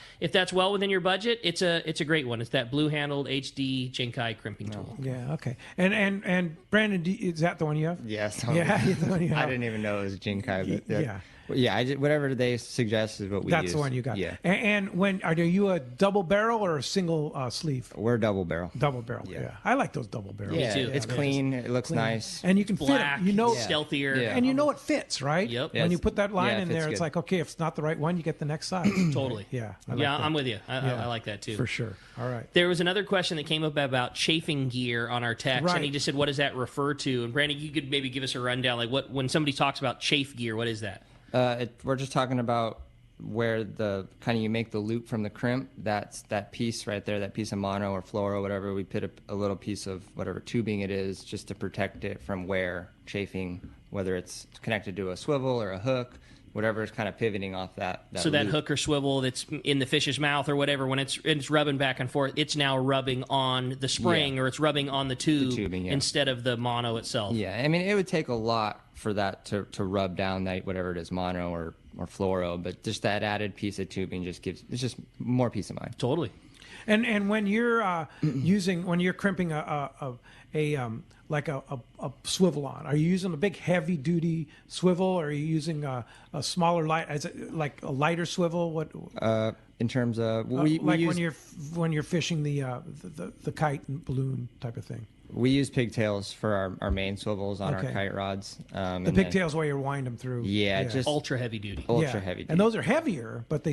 Speaker 3: well within your budget, it's a great one. It's that blue-handled HD Genkai crimping tool.
Speaker 2: Yeah, okay. And Brandon, is that the one you have?
Speaker 6: Yes.
Speaker 2: Yeah, the one you have.
Speaker 6: I didn't even know it was Genkai. But
Speaker 2: Yeah.
Speaker 6: Yeah, whatever they suggest is what we use.
Speaker 2: That's the one you got.
Speaker 6: Yeah.
Speaker 2: And are you a double barrel or a single sleeve?
Speaker 6: We're double barrel.
Speaker 2: Double barrel. Yeah. I like those double barrels.
Speaker 6: Yeah, it's clean. It looks nice.
Speaker 2: And you can
Speaker 3: Black,
Speaker 2: fit it.
Speaker 3: stealthier.
Speaker 6: Yeah.
Speaker 2: And it fits, right?
Speaker 3: Yep.
Speaker 2: When you put that line
Speaker 6: Yeah, it
Speaker 2: in
Speaker 6: fits
Speaker 2: there, it's
Speaker 6: good.
Speaker 2: like, okay, if it's not the right one, you get the next size.
Speaker 3: Totally.
Speaker 2: Yeah. I like
Speaker 3: Yeah,
Speaker 2: that.
Speaker 3: I'm with you. I like that too.
Speaker 2: For sure. All right.
Speaker 3: There was another question that came up about chafing gear on our text,
Speaker 2: Right.
Speaker 3: and he just said, what does that refer to? And Brandon, you could maybe give us a rundown, like when somebody talks about chafe gear, what is that?
Speaker 6: We're just talking about where the kind of you make the loop from the crimp. That's that piece right there, that piece of mono or fluoro, whatever. We put a little piece of whatever tubing it is just to protect it from wear, chafing, whether it's connected to a swivel or a hook, whatever is kind of pivoting off that
Speaker 3: So that
Speaker 6: loop.
Speaker 3: hook or swivel that's in the fish's mouth or whatever, when it's rubbing back and forth, it's now rubbing on the spring or it's rubbing on the tubing, instead of the mono itself.
Speaker 6: Yeah, I mean, it would take a lot for that to rub down that whatever it is, mono or fluoro, but just that added piece of tubing it's just more peace of mind.
Speaker 3: Totally.
Speaker 2: And when you're when you're crimping a swivel on, are you using a big heavy duty swivel, or are you using a smaller light? Is it like a lighter swivel? What
Speaker 6: in terms of
Speaker 2: when you're fishing the kite and balloon type of thing?
Speaker 6: We use pigtails for our main swivels on our
Speaker 2: Okay.
Speaker 6: kite rods.
Speaker 2: The pigtails where you wind them through.
Speaker 6: Yeah, just
Speaker 3: ultra heavy duty.
Speaker 6: Ultra heavy duty.
Speaker 2: And those are heavier, but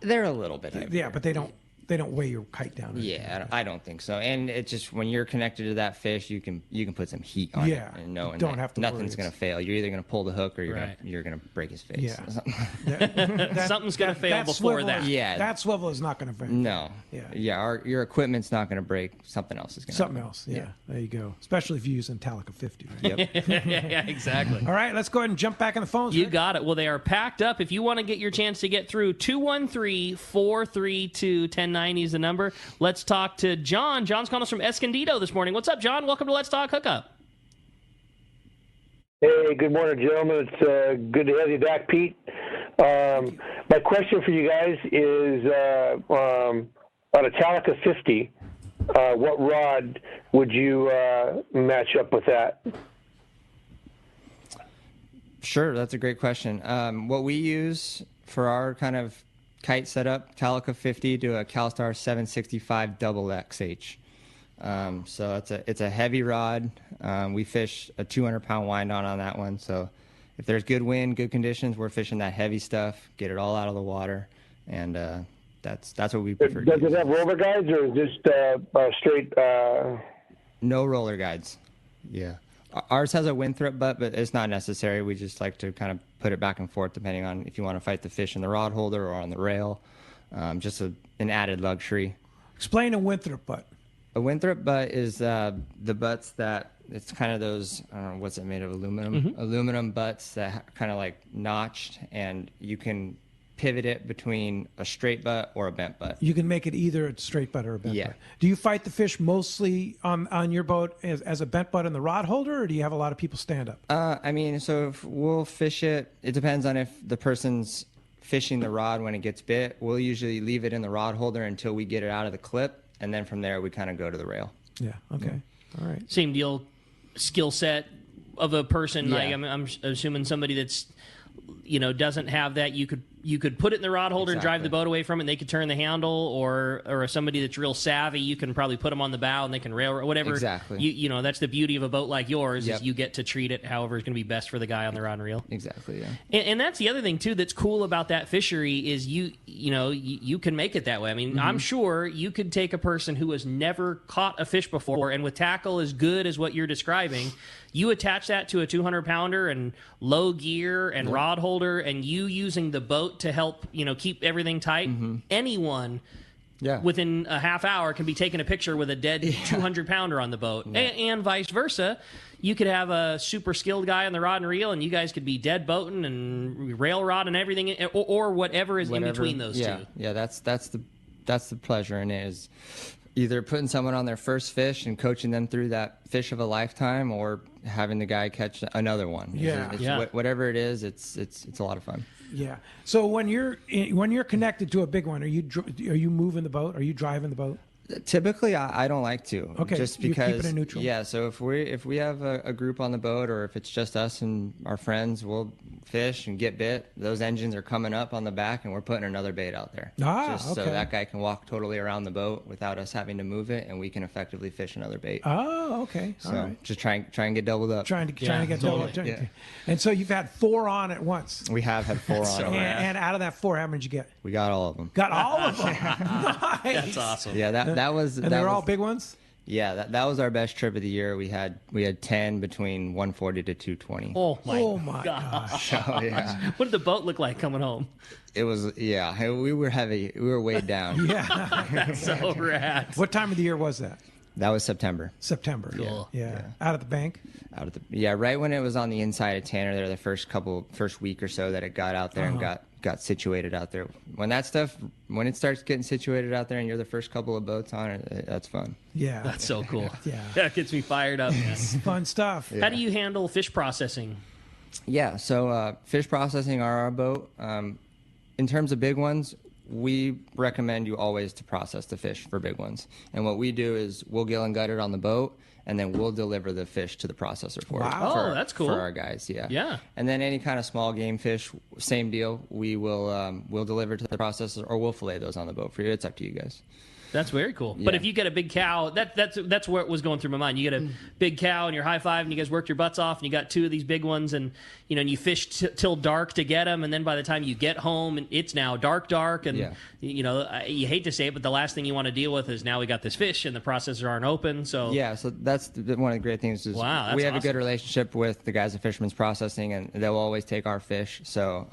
Speaker 2: they're a little bit
Speaker 6: heavier.
Speaker 2: Yeah, but they don't. weigh your kite down.
Speaker 6: Yeah, I don't think so. And it's just when you're connected to that fish, you can put some heat on it. And knowing
Speaker 2: don't have to
Speaker 6: nothing's going to fail. You're either going to pull the hook or you're going to break his face.
Speaker 2: Yeah.
Speaker 3: Something's going to fail before that.
Speaker 6: Yeah,
Speaker 2: that swivel is not going to fail.
Speaker 6: No. Your equipment's not going to break. Something else is going to.
Speaker 2: Something else. Yeah. There you go. Especially if you use Metallica 50. Right?
Speaker 6: Yep.
Speaker 3: Yeah, exactly.
Speaker 2: All right, let's go ahead and jump back in the phones.
Speaker 3: You got it. Well, they are packed up. If you want to get your chance to get through, 213-432-1090 is the number. Let's talk to John. John's calling us from Escondido this morning. What's up, John? Welcome to Let's Talk Hookup.
Speaker 15: Hey, good morning, gentlemen. It's good to have you back, Pete. My question for you guys is on a Metallica 50, what rod would you match up with that?
Speaker 6: Sure, that's a great question. What we use for our kind of kite setup, Metallica 50 to a CalStar 765 double XH. So it's a heavy rod. We fish a 200-pound wind on that one. So if there's good wind, good conditions, we're fishing that heavy stuff, get it all out of the water, and that's what we prefer.
Speaker 15: Does it have roller guides or just straight?
Speaker 6: No roller guides. Yeah. Ours has a Winthrop butt, but it's not necessary. We just like to kind of put it back and forth depending on if you want to fight the fish in the rod holder or on the rail. Just an added luxury.
Speaker 2: Explain a Winthrop butt.
Speaker 6: A Winthrop butt is the butts that, it's kind of those, I don't know, what's it made of, aluminum? Mm-hmm. Aluminum butts that kind of like notched, and you can pivot it between a straight butt or a bent butt.
Speaker 2: You can make it either a straight butt or a bent butt. Do you fight the fish mostly on your boat as a bent butt in the rod holder, or do you have a lot of people stand up?
Speaker 6: I mean, so if we'll fish it, it depends on if the person's fishing the rod when it gets bit. We'll usually leave it in the rod holder until we get it out of the clip, and then from there we kind of go to the rail.
Speaker 2: Yeah, okay.
Speaker 6: Yeah.
Speaker 2: All right.
Speaker 3: Same deal, skill set of a person.
Speaker 6: Yeah.
Speaker 3: Like I'm assuming somebody that's, doesn't have that, you could put it in the rod holder and drive the boat away from it, and they could turn the handle, or somebody that's real savvy, you can probably put them on the bow and they can rail or whatever.
Speaker 6: Exactly.
Speaker 3: You know, that's the beauty of a boat like yours, is you get to treat it however is going to be best for the guy on the rod and reel.
Speaker 6: Exactly, yeah.
Speaker 3: And that's the other thing too that's cool about that fishery is you can make it that way. I mean, I'm sure you could take a person who has never caught a fish before, and with tackle as good as what you're describing, you attach that to a 200-pounder and low gear and rod holder, and you using the boat to help keep everything tight. Anyone within a half hour can be taking a picture with a dead 200-pounder on the boat. And vice versa. You could have a super skilled guy on the rod and reel, and you guys could be dead boating and rail rod and everything, or whatever is in between those two.
Speaker 6: Yeah, that's the pleasure in it, is either putting someone on their first fish and coaching them through that fish of a lifetime, or having the guy catch another one. Whatever it is, it's a lot of fun.
Speaker 2: Yeah. So when you're connected to a big one, are you moving the boat? Are you driving the boat?
Speaker 6: Typically, I don't like to.
Speaker 2: Okay.
Speaker 6: Just because,
Speaker 2: you keep it in neutral.
Speaker 6: Yeah. So if we have a group on the boat, or if it's just us and our friends, we'll fish and get bit. Those engines are coming up on the back, and we're putting another bait out there. So that guy can walk totally around the boat without us having to move it, and we can effectively fish another bait.
Speaker 2: Oh, okay.
Speaker 6: So
Speaker 2: all right.
Speaker 6: just try and get doubled up.
Speaker 2: Trying to get doubled up. Yeah. And so you've had 4 on at once.
Speaker 6: We have had 4 on.
Speaker 2: And out of that 4, how many did you get?
Speaker 6: We got all of them.
Speaker 2: Got all of them. Nice.
Speaker 3: That's awesome.
Speaker 6: Yeah, that was.
Speaker 2: And they're all big ones?
Speaker 6: Yeah, that was our best trip of the year. We had 10 between 140 to 220.
Speaker 3: Oh my gosh.
Speaker 6: So, yeah.
Speaker 3: What did the boat look like coming home?
Speaker 6: It was, we were heavy. We were weighed down.
Speaker 3: That's so rad.
Speaker 2: What time of the year was that?
Speaker 6: That was September.
Speaker 2: Cool. Yeah. Out of the bank?
Speaker 6: Right when it was on the inside of Tanner there, the first week or so that it got out there and got situated out there. When it starts getting situated out there and you're the first couple of boats on it, that's fun.
Speaker 2: Yeah.
Speaker 3: That's so cool.
Speaker 2: Yeah.
Speaker 3: That gets me fired up, man.
Speaker 2: Fun stuff.
Speaker 3: How do you handle fish processing?
Speaker 6: Yeah, so fish processing are our boat. In terms of big ones, we recommend you always to process the fish for big ones. And what we do is we'll gill and gut it on the boat, and then we'll deliver the fish to the processor for it.
Speaker 3: Oh, that's cool.
Speaker 6: For our guys, yeah.
Speaker 3: Yeah.
Speaker 6: And then any kind of small game fish, same deal. We will we'll deliver to the processor, or we'll fillet those on the boat for you. It's up to you guys.
Speaker 3: That's very cool.
Speaker 6: Yeah.
Speaker 3: But if you get a big cow, that's what was going through my mind. You get a big cow and you're high five, and you guys worked your butts off, and you got 2 of these big ones, and and you fish till dark to get them, and then by the time you get home, and it's now dark, and and
Speaker 6: Yeah.
Speaker 3: you know, you hate to say it, but the last thing you want to deal with is now we got this fish and the processors aren't open. So
Speaker 6: yeah, so that's one of the great things is
Speaker 3: Wow, that's
Speaker 6: we have a good
Speaker 3: awesome.
Speaker 6: relationship with the guys at Fisherman's Processing, and they'll always take our fish. So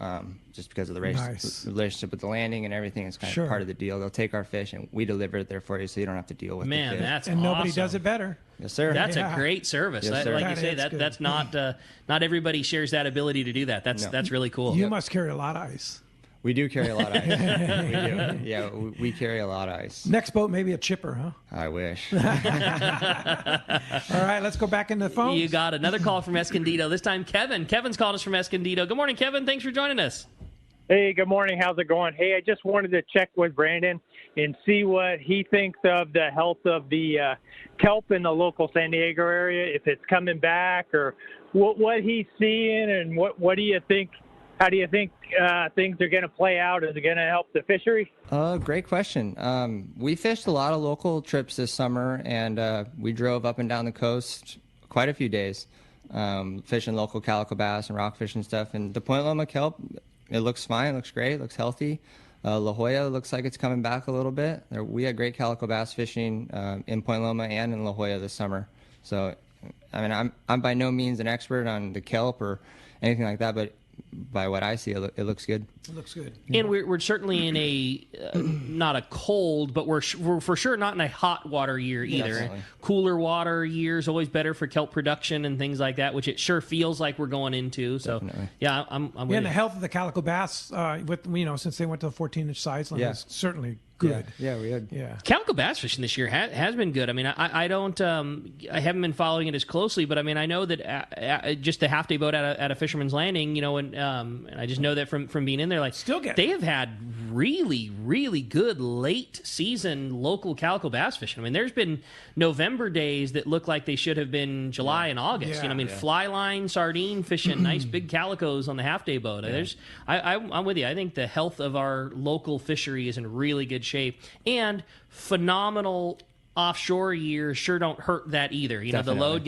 Speaker 6: just because of the
Speaker 2: Nice.
Speaker 6: relationship with the landing and everything, it's kind
Speaker 2: Sure.
Speaker 6: of part of the deal. They'll take our fish and we deliver it there for you, so you don't have to deal with
Speaker 3: Man,
Speaker 6: the fish.
Speaker 3: that's
Speaker 2: And nobody
Speaker 3: awesome.
Speaker 2: does it better.
Speaker 6: Yes, sir.
Speaker 3: That's
Speaker 2: Yeah.
Speaker 3: a great service.
Speaker 6: Yes, sir.
Speaker 3: Like you
Speaker 2: That
Speaker 3: say,
Speaker 2: is good.
Speaker 3: that's not everybody shares that ability to do that. That's really cool.
Speaker 2: You must carry a lot of ice.
Speaker 6: We do carry a lot of ice. We do. Yeah, we carry a lot of ice.
Speaker 2: Next boat, maybe a chipper, huh?
Speaker 6: I wish.
Speaker 2: All right, let's go back into the phone.
Speaker 3: You got another call from Escondido. This time, Kevin. Kevin's called us from Escondido. Good morning, Kevin. Thanks for joining us.
Speaker 16: Hey, good morning. How's it going? Hey, I just wanted to check with Brandon and see what he thinks of the health of the kelp in the local San Diego area, if it's coming back, or what he's seeing, and what do you think? How do you think things are going to play out? Is it going to help the fishery?
Speaker 6: Great question. We fished a lot of local trips this summer, and we drove up and down the coast quite a few days, fishing local calico bass and rockfish and stuff. And the Point Loma kelp, it looks fine, it looks great, it looks healthy. La Jolla looks like it's coming back a little bit. We had great calico bass fishing in Point Loma and in La Jolla this summer. So, I mean, I'm by no means an expert on the kelp or anything like that, but by what I see, it looks good.
Speaker 2: It looks good.
Speaker 3: And we're certainly in a not a cold, but we're for sure not in a hot water year either.
Speaker 6: Definitely.
Speaker 3: Cooler water year is always better for kelp production and things like that, which it sure feels like we're going into. So
Speaker 6: Definitely.
Speaker 3: yeah, I'm with
Speaker 2: Yeah, and
Speaker 3: you.
Speaker 2: the health of the calico bass, since they went to the 14-inch size limit,
Speaker 6: Yeah.
Speaker 2: is certainly good.
Speaker 6: Yeah, we had.
Speaker 2: Yeah.
Speaker 3: Calico bass fishing this year has been good. I mean, I don't I haven't been following it as closely, but I mean, I know that just the half day boat at a Fisherman's Landing, you know, and I just know that from being in there, like they have had really, really good late season local calico bass fishing. I mean, there's been November days that look like they should have been July and August.
Speaker 2: Yeah.
Speaker 3: You know, I mean, fly line, sardine fishing, nice big calicos on the half day boat. I'm with you. I think the health of our local fishery is in really good shape, and phenomenal offshore years sure don't hurt that either. You know, the load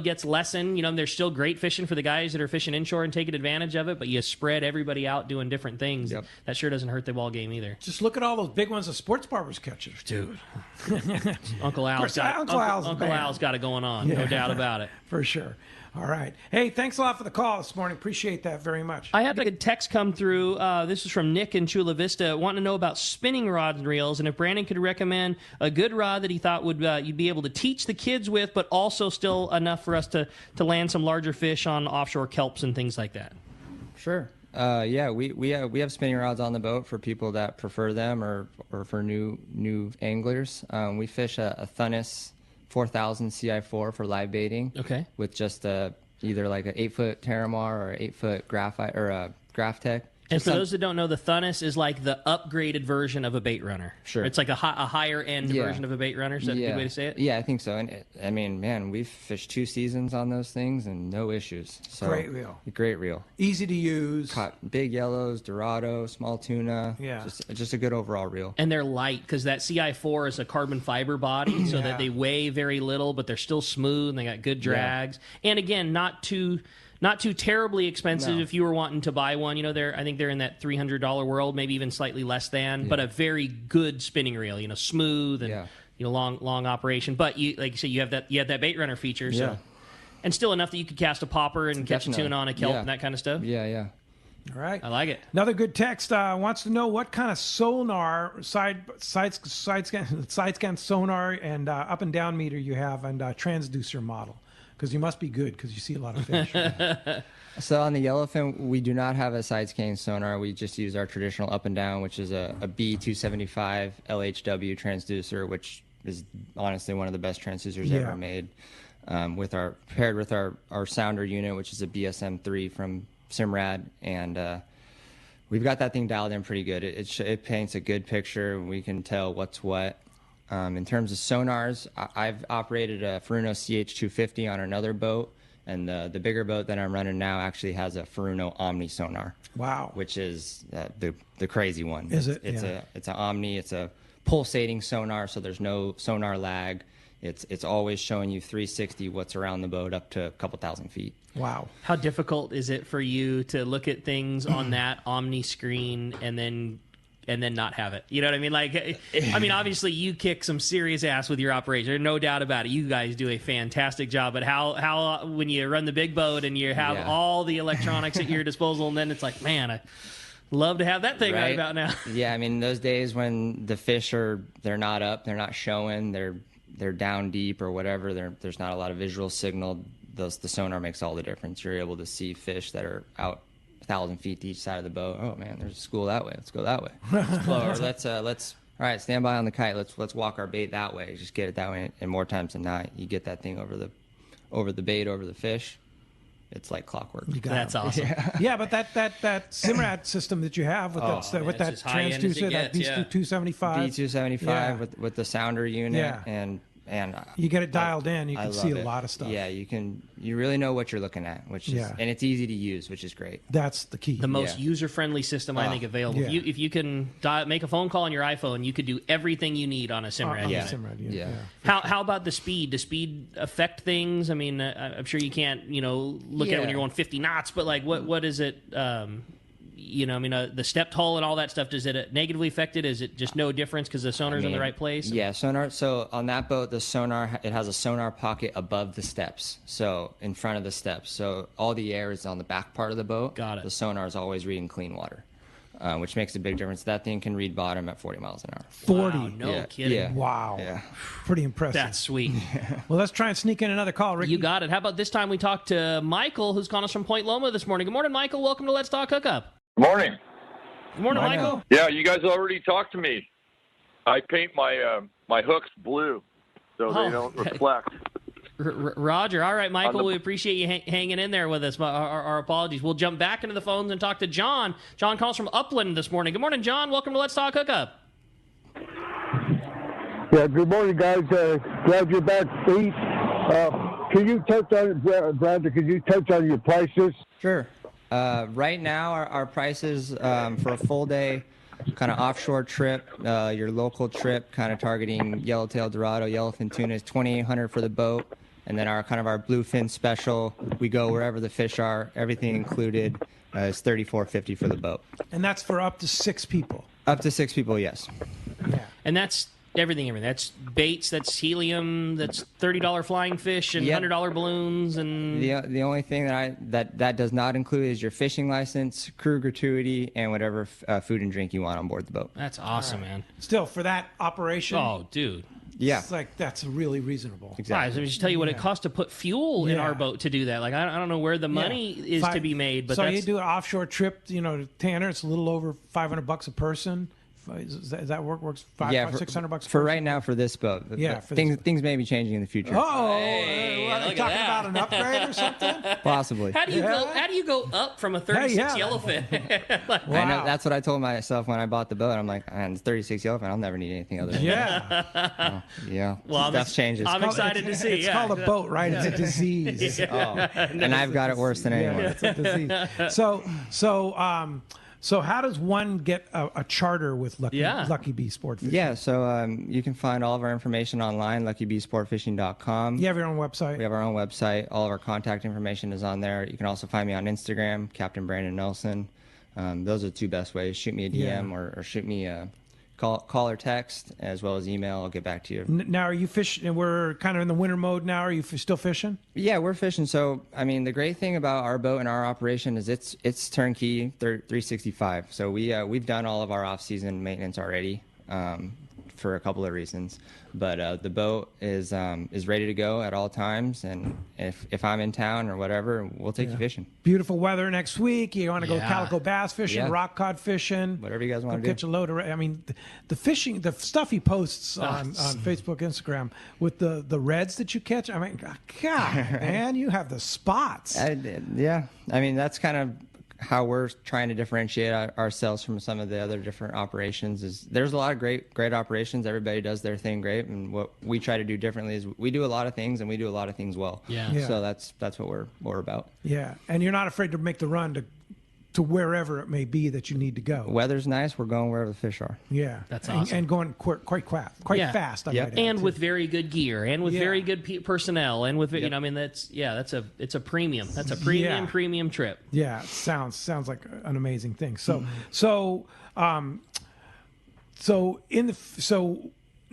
Speaker 3: gets lessened. You know, there's still great fishing for the guys that are fishing inshore and taking advantage of it, but you spread everybody out doing different things.
Speaker 6: Yep.
Speaker 3: That sure doesn't hurt the ball game either.
Speaker 2: Just look at all those big ones the sports barbers catches.
Speaker 3: Dude. Uncle Al's
Speaker 2: Uncle
Speaker 3: Al's got it going on, no doubt about it.
Speaker 2: For sure. All right. Hey, thanks a lot for the call this morning. Appreciate that very much.
Speaker 3: I had a text come through. This is from Nick in Chula Vista, wanting to know about spinning rods and reels, and if Brandon could recommend a good rod that he thought would you'd be able to teach the kids with, but also still enough for us to land some larger fish on offshore kelps and things like that.
Speaker 6: Sure. Yeah, we have spinning rods on the boat for people that prefer them, or for new anglers. We fish a Thunus 4000 CI4 for live baiting.
Speaker 3: Okay.
Speaker 6: With just either like an 8-foot Terramar or 8-foot graphite or a Graphtec.
Speaker 3: And for those that don't know, the Thunus is like the upgraded version of a bait runner.
Speaker 6: Sure.
Speaker 3: It's like a higher end
Speaker 6: Yeah.
Speaker 3: version of a bait runner. Is that a good way to say it?
Speaker 6: Yeah, I think so. And I mean, man, we've fished 2 seasons on those things and no issues. So,
Speaker 2: Great reel.
Speaker 6: Great reel.
Speaker 2: Easy to use.
Speaker 6: Caught big yellows, Dorado, small tuna.
Speaker 2: Yeah.
Speaker 6: Just a good overall reel.
Speaker 3: And they're light because that CI4 is a carbon fiber body, so
Speaker 2: Yeah.
Speaker 3: that they weigh very little, but they're still smooth and they got good drags. And again, not too terribly expensive if you were wanting to buy one. You know, I think they're in that $300 world, maybe even slightly less than, but a very good spinning reel. You know, smooth and you know, long operation. But you, like you said, you have that bait runner feature. So.
Speaker 6: Yeah.
Speaker 3: And still enough that you could cast a popper and catch a tuna on a kelp and that kind of stuff.
Speaker 6: Yeah.
Speaker 2: All right.
Speaker 3: I like it.
Speaker 2: Another good text wants to know what kind of sonar, side scan sonar and up and down meter you have, and transducer model. Because you must be good, because you see a lot of fish.
Speaker 6: So on the yellowfin, we do not have a side scan sonar. We just use our traditional up and down, which is a B275 LHW transducer, which is honestly one of the best transducers ever made. Paired with our sounder unit, which is a BSM3 from Simrad, and we've got that thing dialed in pretty good. It paints a good picture. We can tell what's what. In terms of sonars, I've operated a Furuno CH250 on another boat, and the bigger boat that I'm running now actually has a Furuno Omni Sonar.
Speaker 2: Wow.
Speaker 6: Which is the crazy one.
Speaker 2: Is it?
Speaker 6: It's an Omni. It's a pulsating sonar, so there's no sonar lag. It's always showing you 360 what's around the boat up to a couple thousand feet.
Speaker 2: Wow.
Speaker 3: How difficult is it for you to look at things on that Omni screen and then not have it. You know what I mean? Like, I mean, obviously you kick some serious ass with your operation. There's no doubt about it. You guys do a fantastic job. But how when you run the big boat and you have all the electronics at your disposal, and then it's like, man, I love to have that thing right about now.
Speaker 6: Yeah, I mean, those days when the fish they're not up, they're not showing, they're down deep or whatever, there's not a lot of visual signal. The sonar makes all the difference. You're able to see fish that are out 1,000 feet to each side of the boat. Oh man, there's a school that way. Let's go that way. Or let's all right, stand by on the kite. Let's walk our bait that way. Just get it that way. And more times than not, you get that thing over the bait, over the fish. It's like clockwork.
Speaker 3: That's awesome.
Speaker 2: Yeah, but that Simrad system that you have with that transducer, that B275,
Speaker 6: B275 with the sounder unit, and
Speaker 2: you get it dialed in, you can see a lot of stuff.
Speaker 6: Yeah, you really know what you're looking at, which is and it's easy to use, which is great.
Speaker 2: That's the key.
Speaker 3: The most user-friendly system I think available.
Speaker 2: Yeah.
Speaker 3: If you can make a phone call on your iPhone, you could do everything you need on a Simrad unit. How about the speed? Does speed affect things? I mean, I'm sure you can't look at it when you're going 50 knots, but like what is it? The stepped hull and all that stuff, does it negatively affect it? Is it just no difference because the sonar's in the right place?
Speaker 6: Yeah, sonar. So on that boat, the sonar, it has a sonar pocket above the steps, so in front of the steps. So all the air is on the back part of the boat.
Speaker 3: Got it.
Speaker 6: The sonar is always reading clean water, which makes a big difference. That thing can read bottom at 40 miles an hour.
Speaker 2: 40?
Speaker 3: Wow, no kidding.
Speaker 6: Yeah.
Speaker 2: Wow.
Speaker 6: Yeah.
Speaker 2: Pretty impressive.
Speaker 3: That's sweet.
Speaker 2: Well, let's try and sneak in another call, Ricky.
Speaker 3: You got it. How about this time we talk to Michael, who's calling us from Point Loma this morning. Good morning, Michael. Welcome to Let's Talk Hookup.
Speaker 7: Good morning.
Speaker 3: Good morning, Michael.
Speaker 7: Yeah, you guys already talked to me. I paint my hooks blue so they don't reflect.
Speaker 3: Roger. All right, Michael, we appreciate you hanging in there with us. Our apologies. We'll jump back into the phones and talk to John. John calls from Upland this morning. Good morning, John. Welcome to Let's Talk Hookup.
Speaker 17: Yeah, good morning, guys. Glad you're back, Pete. Can you touch on, Brandon, can you touch on your prices?
Speaker 6: Sure. Right now, our prices for a full day kind of offshore trip, your local trip, kind of targeting yellowtail dorado, yellowfin tuna is $2,800 for the boat, and then our bluefin special, we go wherever the fish are, everything included, is $34.50 for the boat.
Speaker 2: And that's for up to 6 people.
Speaker 6: Up to 6 people, yes.
Speaker 2: Yeah.
Speaker 3: And that's everything. That's baits, that's helium, that's $30 flying fish, and $100 balloons, and
Speaker 6: the only thing that does not include is your fishing license, crew gratuity, and whatever food and drink you want on board the boat.
Speaker 3: That's awesome, man.
Speaker 2: Still, for that operation,
Speaker 3: oh, dude,
Speaker 2: it's like that's really reasonable.
Speaker 3: Exactly. Right, so I just tell you what it costs to put fuel in our boat to do that. Like I don't know where the money is to be made, but
Speaker 2: so you do an offshore trip, to Tanner, it's a little over $500 a person. Does that works $600
Speaker 6: for right now for this boat. Things may be changing in the future.
Speaker 2: Are you talking about an upgrade or something?
Speaker 6: Possibly.
Speaker 3: How do you go up from a 36 yellowfin?
Speaker 6: Wow. I know, that's what I told myself when I bought the boat. I'm like, man, it's 36 yellowfin. I'll never need anything other than that. Well, stuff changes.
Speaker 3: I'm excited to see.
Speaker 2: It's called a boat, right? It's a disease.
Speaker 6: And I've got it worse than anyone.
Speaker 2: It's a disease. So how does one get a charter with Lucky Bee Sportfishing?
Speaker 6: Yeah, so you can find all of our information online, luckybeesportfishing.com.
Speaker 2: You have your own website?
Speaker 6: We have our own website. All of our contact information is on there. You can also find me on Instagram, Captain Brandon Nelson. Those are the 2 best ways. Shoot me a DM or shoot me a call or text, as well as email. I'll get back to you.
Speaker 2: Now, are you fishing? We're kind of in the winter mode now. Are you still fishing?
Speaker 6: Yeah, we're fishing. So, I mean, the great thing about our boat and our operation is it's turnkey 365. So we've done all of our off-season maintenance already for a couple of reasons. But the boat is ready to go at all times, and if I'm in town or whatever, we'll take you fishing.
Speaker 2: Beautiful weather next week. You want to go calico bass fishing, rock cod fishing,
Speaker 6: whatever you guys want to
Speaker 2: catch a load of. I mean, the fishing, the stuff he posts on Facebook, Instagram with the reds that you catch. I mean, God, man, you have the spots.
Speaker 6: I mean, that's kind of how we're trying to differentiate ourselves from some of the other different operations. Is there's a lot of great operations. Everybody does their thing great, and what we try to do differently is we do a lot of things, and we do a lot of things well. So that's what we're about.
Speaker 2: Yeah, and you're not afraid to make the run to wherever it may be that you need to go.
Speaker 6: Weather's nice. We're going wherever the fish are.
Speaker 2: Yeah,
Speaker 3: that's awesome.
Speaker 2: And going quite fast.
Speaker 3: And with very good gear, and with very good personnel, and with I mean it's a premium. That's a premium trip.
Speaker 2: Yeah, it sounds like an amazing thing. So So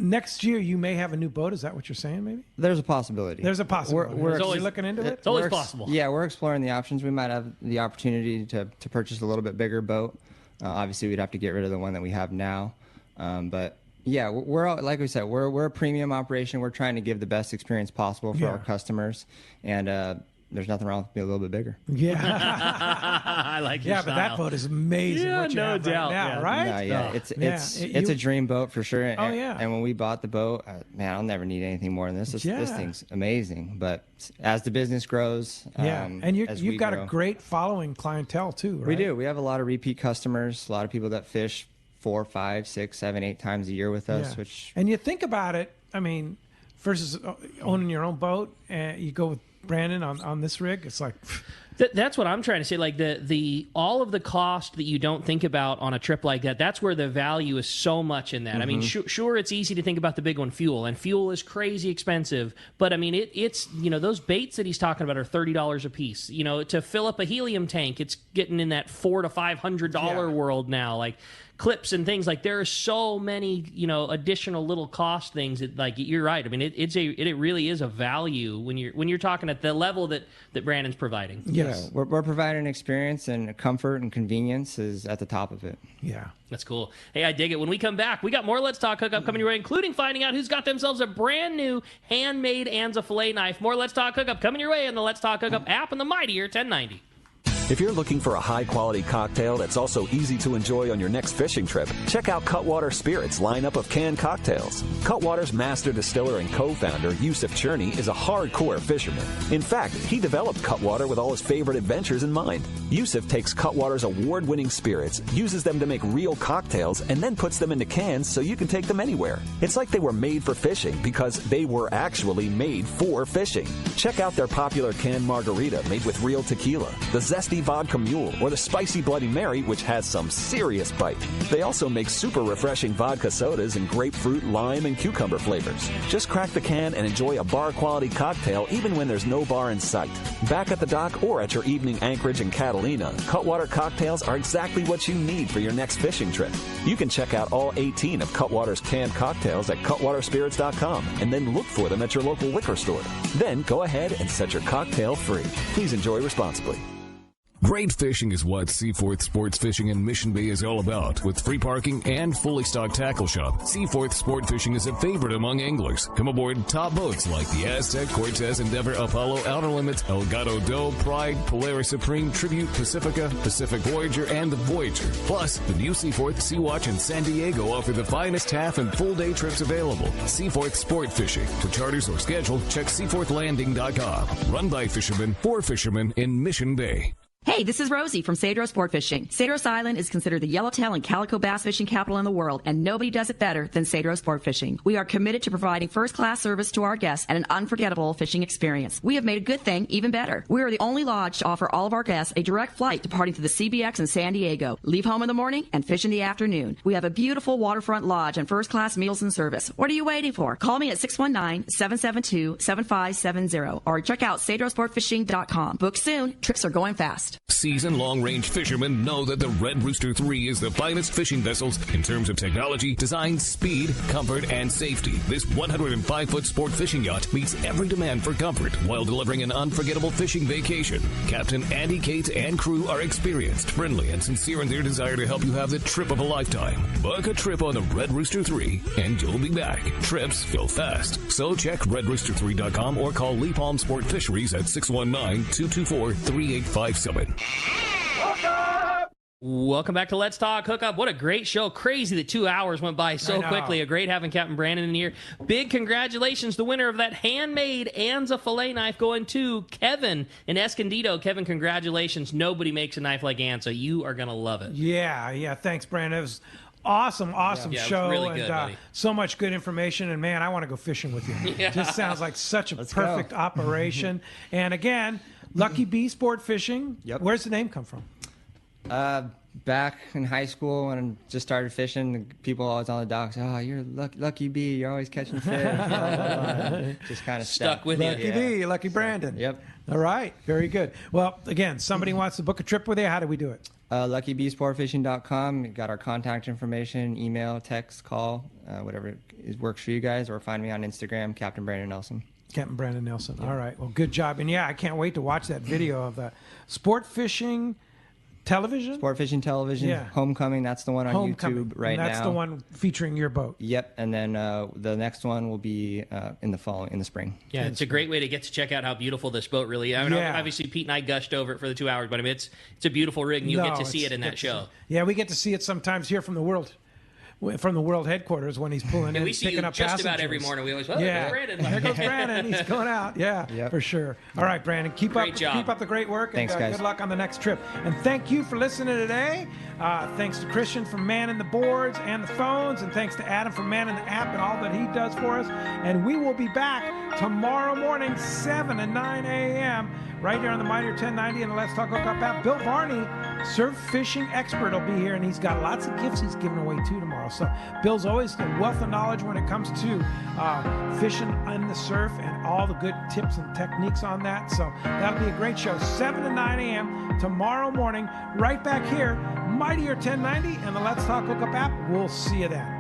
Speaker 2: next year you may have a new boat. Is that what you're saying? Maybe
Speaker 6: There's a possibility.
Speaker 2: there's a possibility.
Speaker 6: We're
Speaker 2: Are you looking into it?
Speaker 3: It's always possible.
Speaker 6: Yeah, we're exploring the options. We might have the opportunity to purchase a little bit bigger boat. Obviously, we'd have to get rid of the one that we have now. But yeah, we're like we said, we're a premium operation. We're trying to give the best experience possible for our customers, and there's nothing wrong with being a little bit bigger.
Speaker 2: Yeah,
Speaker 3: I like your
Speaker 2: but that boat is amazing.
Speaker 3: Yeah,
Speaker 2: what you
Speaker 3: no
Speaker 2: have
Speaker 3: doubt.
Speaker 2: right now, right?
Speaker 6: No, it's a dream boat for sure.
Speaker 2: Oh, yeah.
Speaker 6: And when we bought the boat, man, I'll never need anything more than this. This thing's amazing. But as the business grows,
Speaker 2: and you've got a great following clientele too, right?
Speaker 6: We do. We have a lot of repeat customers, a lot of people that fish 4, 5, 6, 7, 8 times a year with us.
Speaker 2: And you think about it, I mean, versus owning your own boat, and you go with Brandon on this rig, it's like
Speaker 3: that's what I'm trying to say. Like the all of the cost that you don't think about on a trip like that, that's where the value is so much in that.
Speaker 6: Mm-hmm.
Speaker 3: I mean, sure, it's easy to think about the big one, fuel, and fuel is crazy expensive. But I mean, it's those baits that he's talking about are $30 a piece. To fill up a helium tank, it's getting in that $400 to $500 world now. Like clips and things, like there are so many additional little cost things that, like, you're right. I mean, it really is a value when you're talking at the level that Brandon's providing.
Speaker 6: Yes, we're providing experience, and comfort and convenience is at the top of it.
Speaker 2: Yeah,
Speaker 3: that's cool. Hey, I dig it. When we come back, we got more Let's Talk Hookup coming your way, including finding out who's got themselves a brand new handmade Anza fillet knife. More Let's Talk Hookup coming your way in the Let's Talk Hookup app and the mightier 1090.
Speaker 18: If you're looking for a high-quality cocktail that's also easy to enjoy on your next fishing trip, check out Cutwater Spirits' lineup of canned cocktails. Cutwater's master distiller and co-founder, Yusuf Cherney, is a hardcore fisherman. In fact, he developed Cutwater with all his favorite adventures in mind. Yusuf takes Cutwater's award-winning spirits, uses them to make real cocktails, and then puts them into cans so you can take them anywhere. It's like they were made for fishing because they were actually made for fishing. Check out their popular canned margarita made with real tequila, the zesty vodka mule, or the spicy Bloody Mary, which has some serious bite. They also make super refreshing vodka sodas in grapefruit, lime, and cucumber flavors. Just crack the can and enjoy a bar-quality cocktail even when there's no bar in sight. Back at the dock or at your evening anchorage in Catalina, Cutwater cocktails are exactly what you need for your next fishing trip. You can check out all 18 of Cutwater's canned cocktails at cutwaterspirits.com and then look for them at your local liquor store. Then go ahead and set your cocktail free. Please enjoy responsibly.
Speaker 14: Great fishing is what Seaforth Sports Fishing in Mission Bay is all about. With free parking and fully stocked tackle shop, Seaforth Sport Fishing is a favorite among anglers. Come aboard top boats like the Aztec, Cortez, Endeavor, Apollo, Outer Limits, Elgato Doe, Pride, Polaris Supreme, Tribute, Pacifica, Pacific Voyager, and the Voyager. Plus, the new Seaforth, Sea-Watch, and San Diego offer the finest half and full day trips available. Seaforth Sport Fishing. For charters or schedule, check seaforthlanding.com. Run by fishermen for fishermen in Mission Bay.
Speaker 19: Hey, this is Rosie from Cedro Sport Fishing. Cedros Island is considered the yellowtail and calico bass fishing capital in the world, and nobody does it better than Cedro Sport Fishing. We are committed to providing first-class service to our guests and an unforgettable fishing experience. We have made a good thing even better. We are the only lodge to offer all of our guests a direct flight departing to the CBX in San Diego. Leave home in the morning and fish in the afternoon. We have a beautiful waterfront lodge and first-class meals and service. What are you waiting for? Call me at 619-772-7570 or check out cedrosportfishing.com. Book soon. Trips are going fast.
Speaker 14: Seasoned long-range fishermen know that the Red Rooster 3 is the finest fishing vessels in terms of technology, design, speed, comfort, and safety. This 105-foot sport fishing yacht meets every demand for comfort while delivering an unforgettable fishing vacation. Captain Andy Cates and crew are experienced, friendly, and sincere in their desire to help you have the trip of a lifetime. Book a trip on the Red Rooster 3 and you'll be back. Trips go fast. So check redrooster3.com or call Lee Palm Sport Fisheries at 619-224-3857.
Speaker 3: Welcome back to Let's Talk Hookup. What a great show. Crazy that 2 hours went by so quickly. A great having Captain Brandon in here. Big congratulations. The winner of that handmade Anza fillet knife going to Kevin in Escondido. Kevin, congratulations. Nobody makes a knife like Anza. You are going to love it.
Speaker 2: Yeah. Thanks, Brandon. It was awesome show.
Speaker 3: Really good,
Speaker 2: and so much good information. And, man, I want to go fishing with you.
Speaker 3: Yeah.
Speaker 2: Just sounds like such a perfect operation. And, again, Lucky Bee Sport Fishing.
Speaker 6: Yep.
Speaker 2: Where's the name come from?
Speaker 6: Back in high school when I just started fishing, the people always on the docks, "Oh, you're lucky bee. You're always catching fish." Just kind of
Speaker 3: stuck with you.
Speaker 2: Lucky bee, lucky Brandon.
Speaker 6: Yep.
Speaker 2: All right, very good. Well, again, somebody wants to book a trip with you. How do we do it?
Speaker 6: LuckyBeeSportFishing.com. You got our contact information, email, text, call, whatever works for you guys, or find me on Instagram, Captain Brandon Nelson.
Speaker 2: Captain Brandon Nelson. Yeah. All right. Well, good job. And yeah, I can't wait to watch that video of the Sportfishing Television?
Speaker 6: Sportfishing Television,
Speaker 2: yeah.
Speaker 6: Homecoming, that's the one on YouTube right now.
Speaker 2: That's the one featuring your boat.
Speaker 6: Yep, and then the next one will be in the spring.
Speaker 3: Yeah, it's a great way to get to check out how beautiful this boat really is. I mean,
Speaker 2: Yeah.
Speaker 3: obviously Pete and I gushed over it for the 2 hours, but I mean, it's a beautiful rig, and you'll get to see it in that show.
Speaker 2: Yeah, we get to see it sometimes here from the world headquarters when he's pulling in,
Speaker 3: we see
Speaker 2: picking
Speaker 3: you
Speaker 2: up
Speaker 3: just
Speaker 2: passengers.
Speaker 3: about every morning. We always, there goes Brandon.
Speaker 2: There goes Brandon. He's going out. Yeah, for sure. All right, Brandon, keep up the great work.
Speaker 6: Thanks,
Speaker 2: and
Speaker 6: guys.
Speaker 2: Good luck on the next trip. And thank you for listening today. Thanks to Christian for manning the boards and the phones, and thanks to Adam for manning the app and all that he does for us. And we will be back tomorrow morning, 7 and 9 a.m., right here on the Mightier 1090 and the Let's Talk Hookup app. Bill Varney, surf fishing expert, will be here, and he's got lots of gifts he's giving away too tomorrow. So Bill's always a wealth of knowledge when it comes to fishing on the surf and all the good tips and techniques on that. So that'll be a great show, 7 to 9 a.m. tomorrow morning, right back here, Mightier 1090 and the Let's Talk Hookup app. We'll see you then.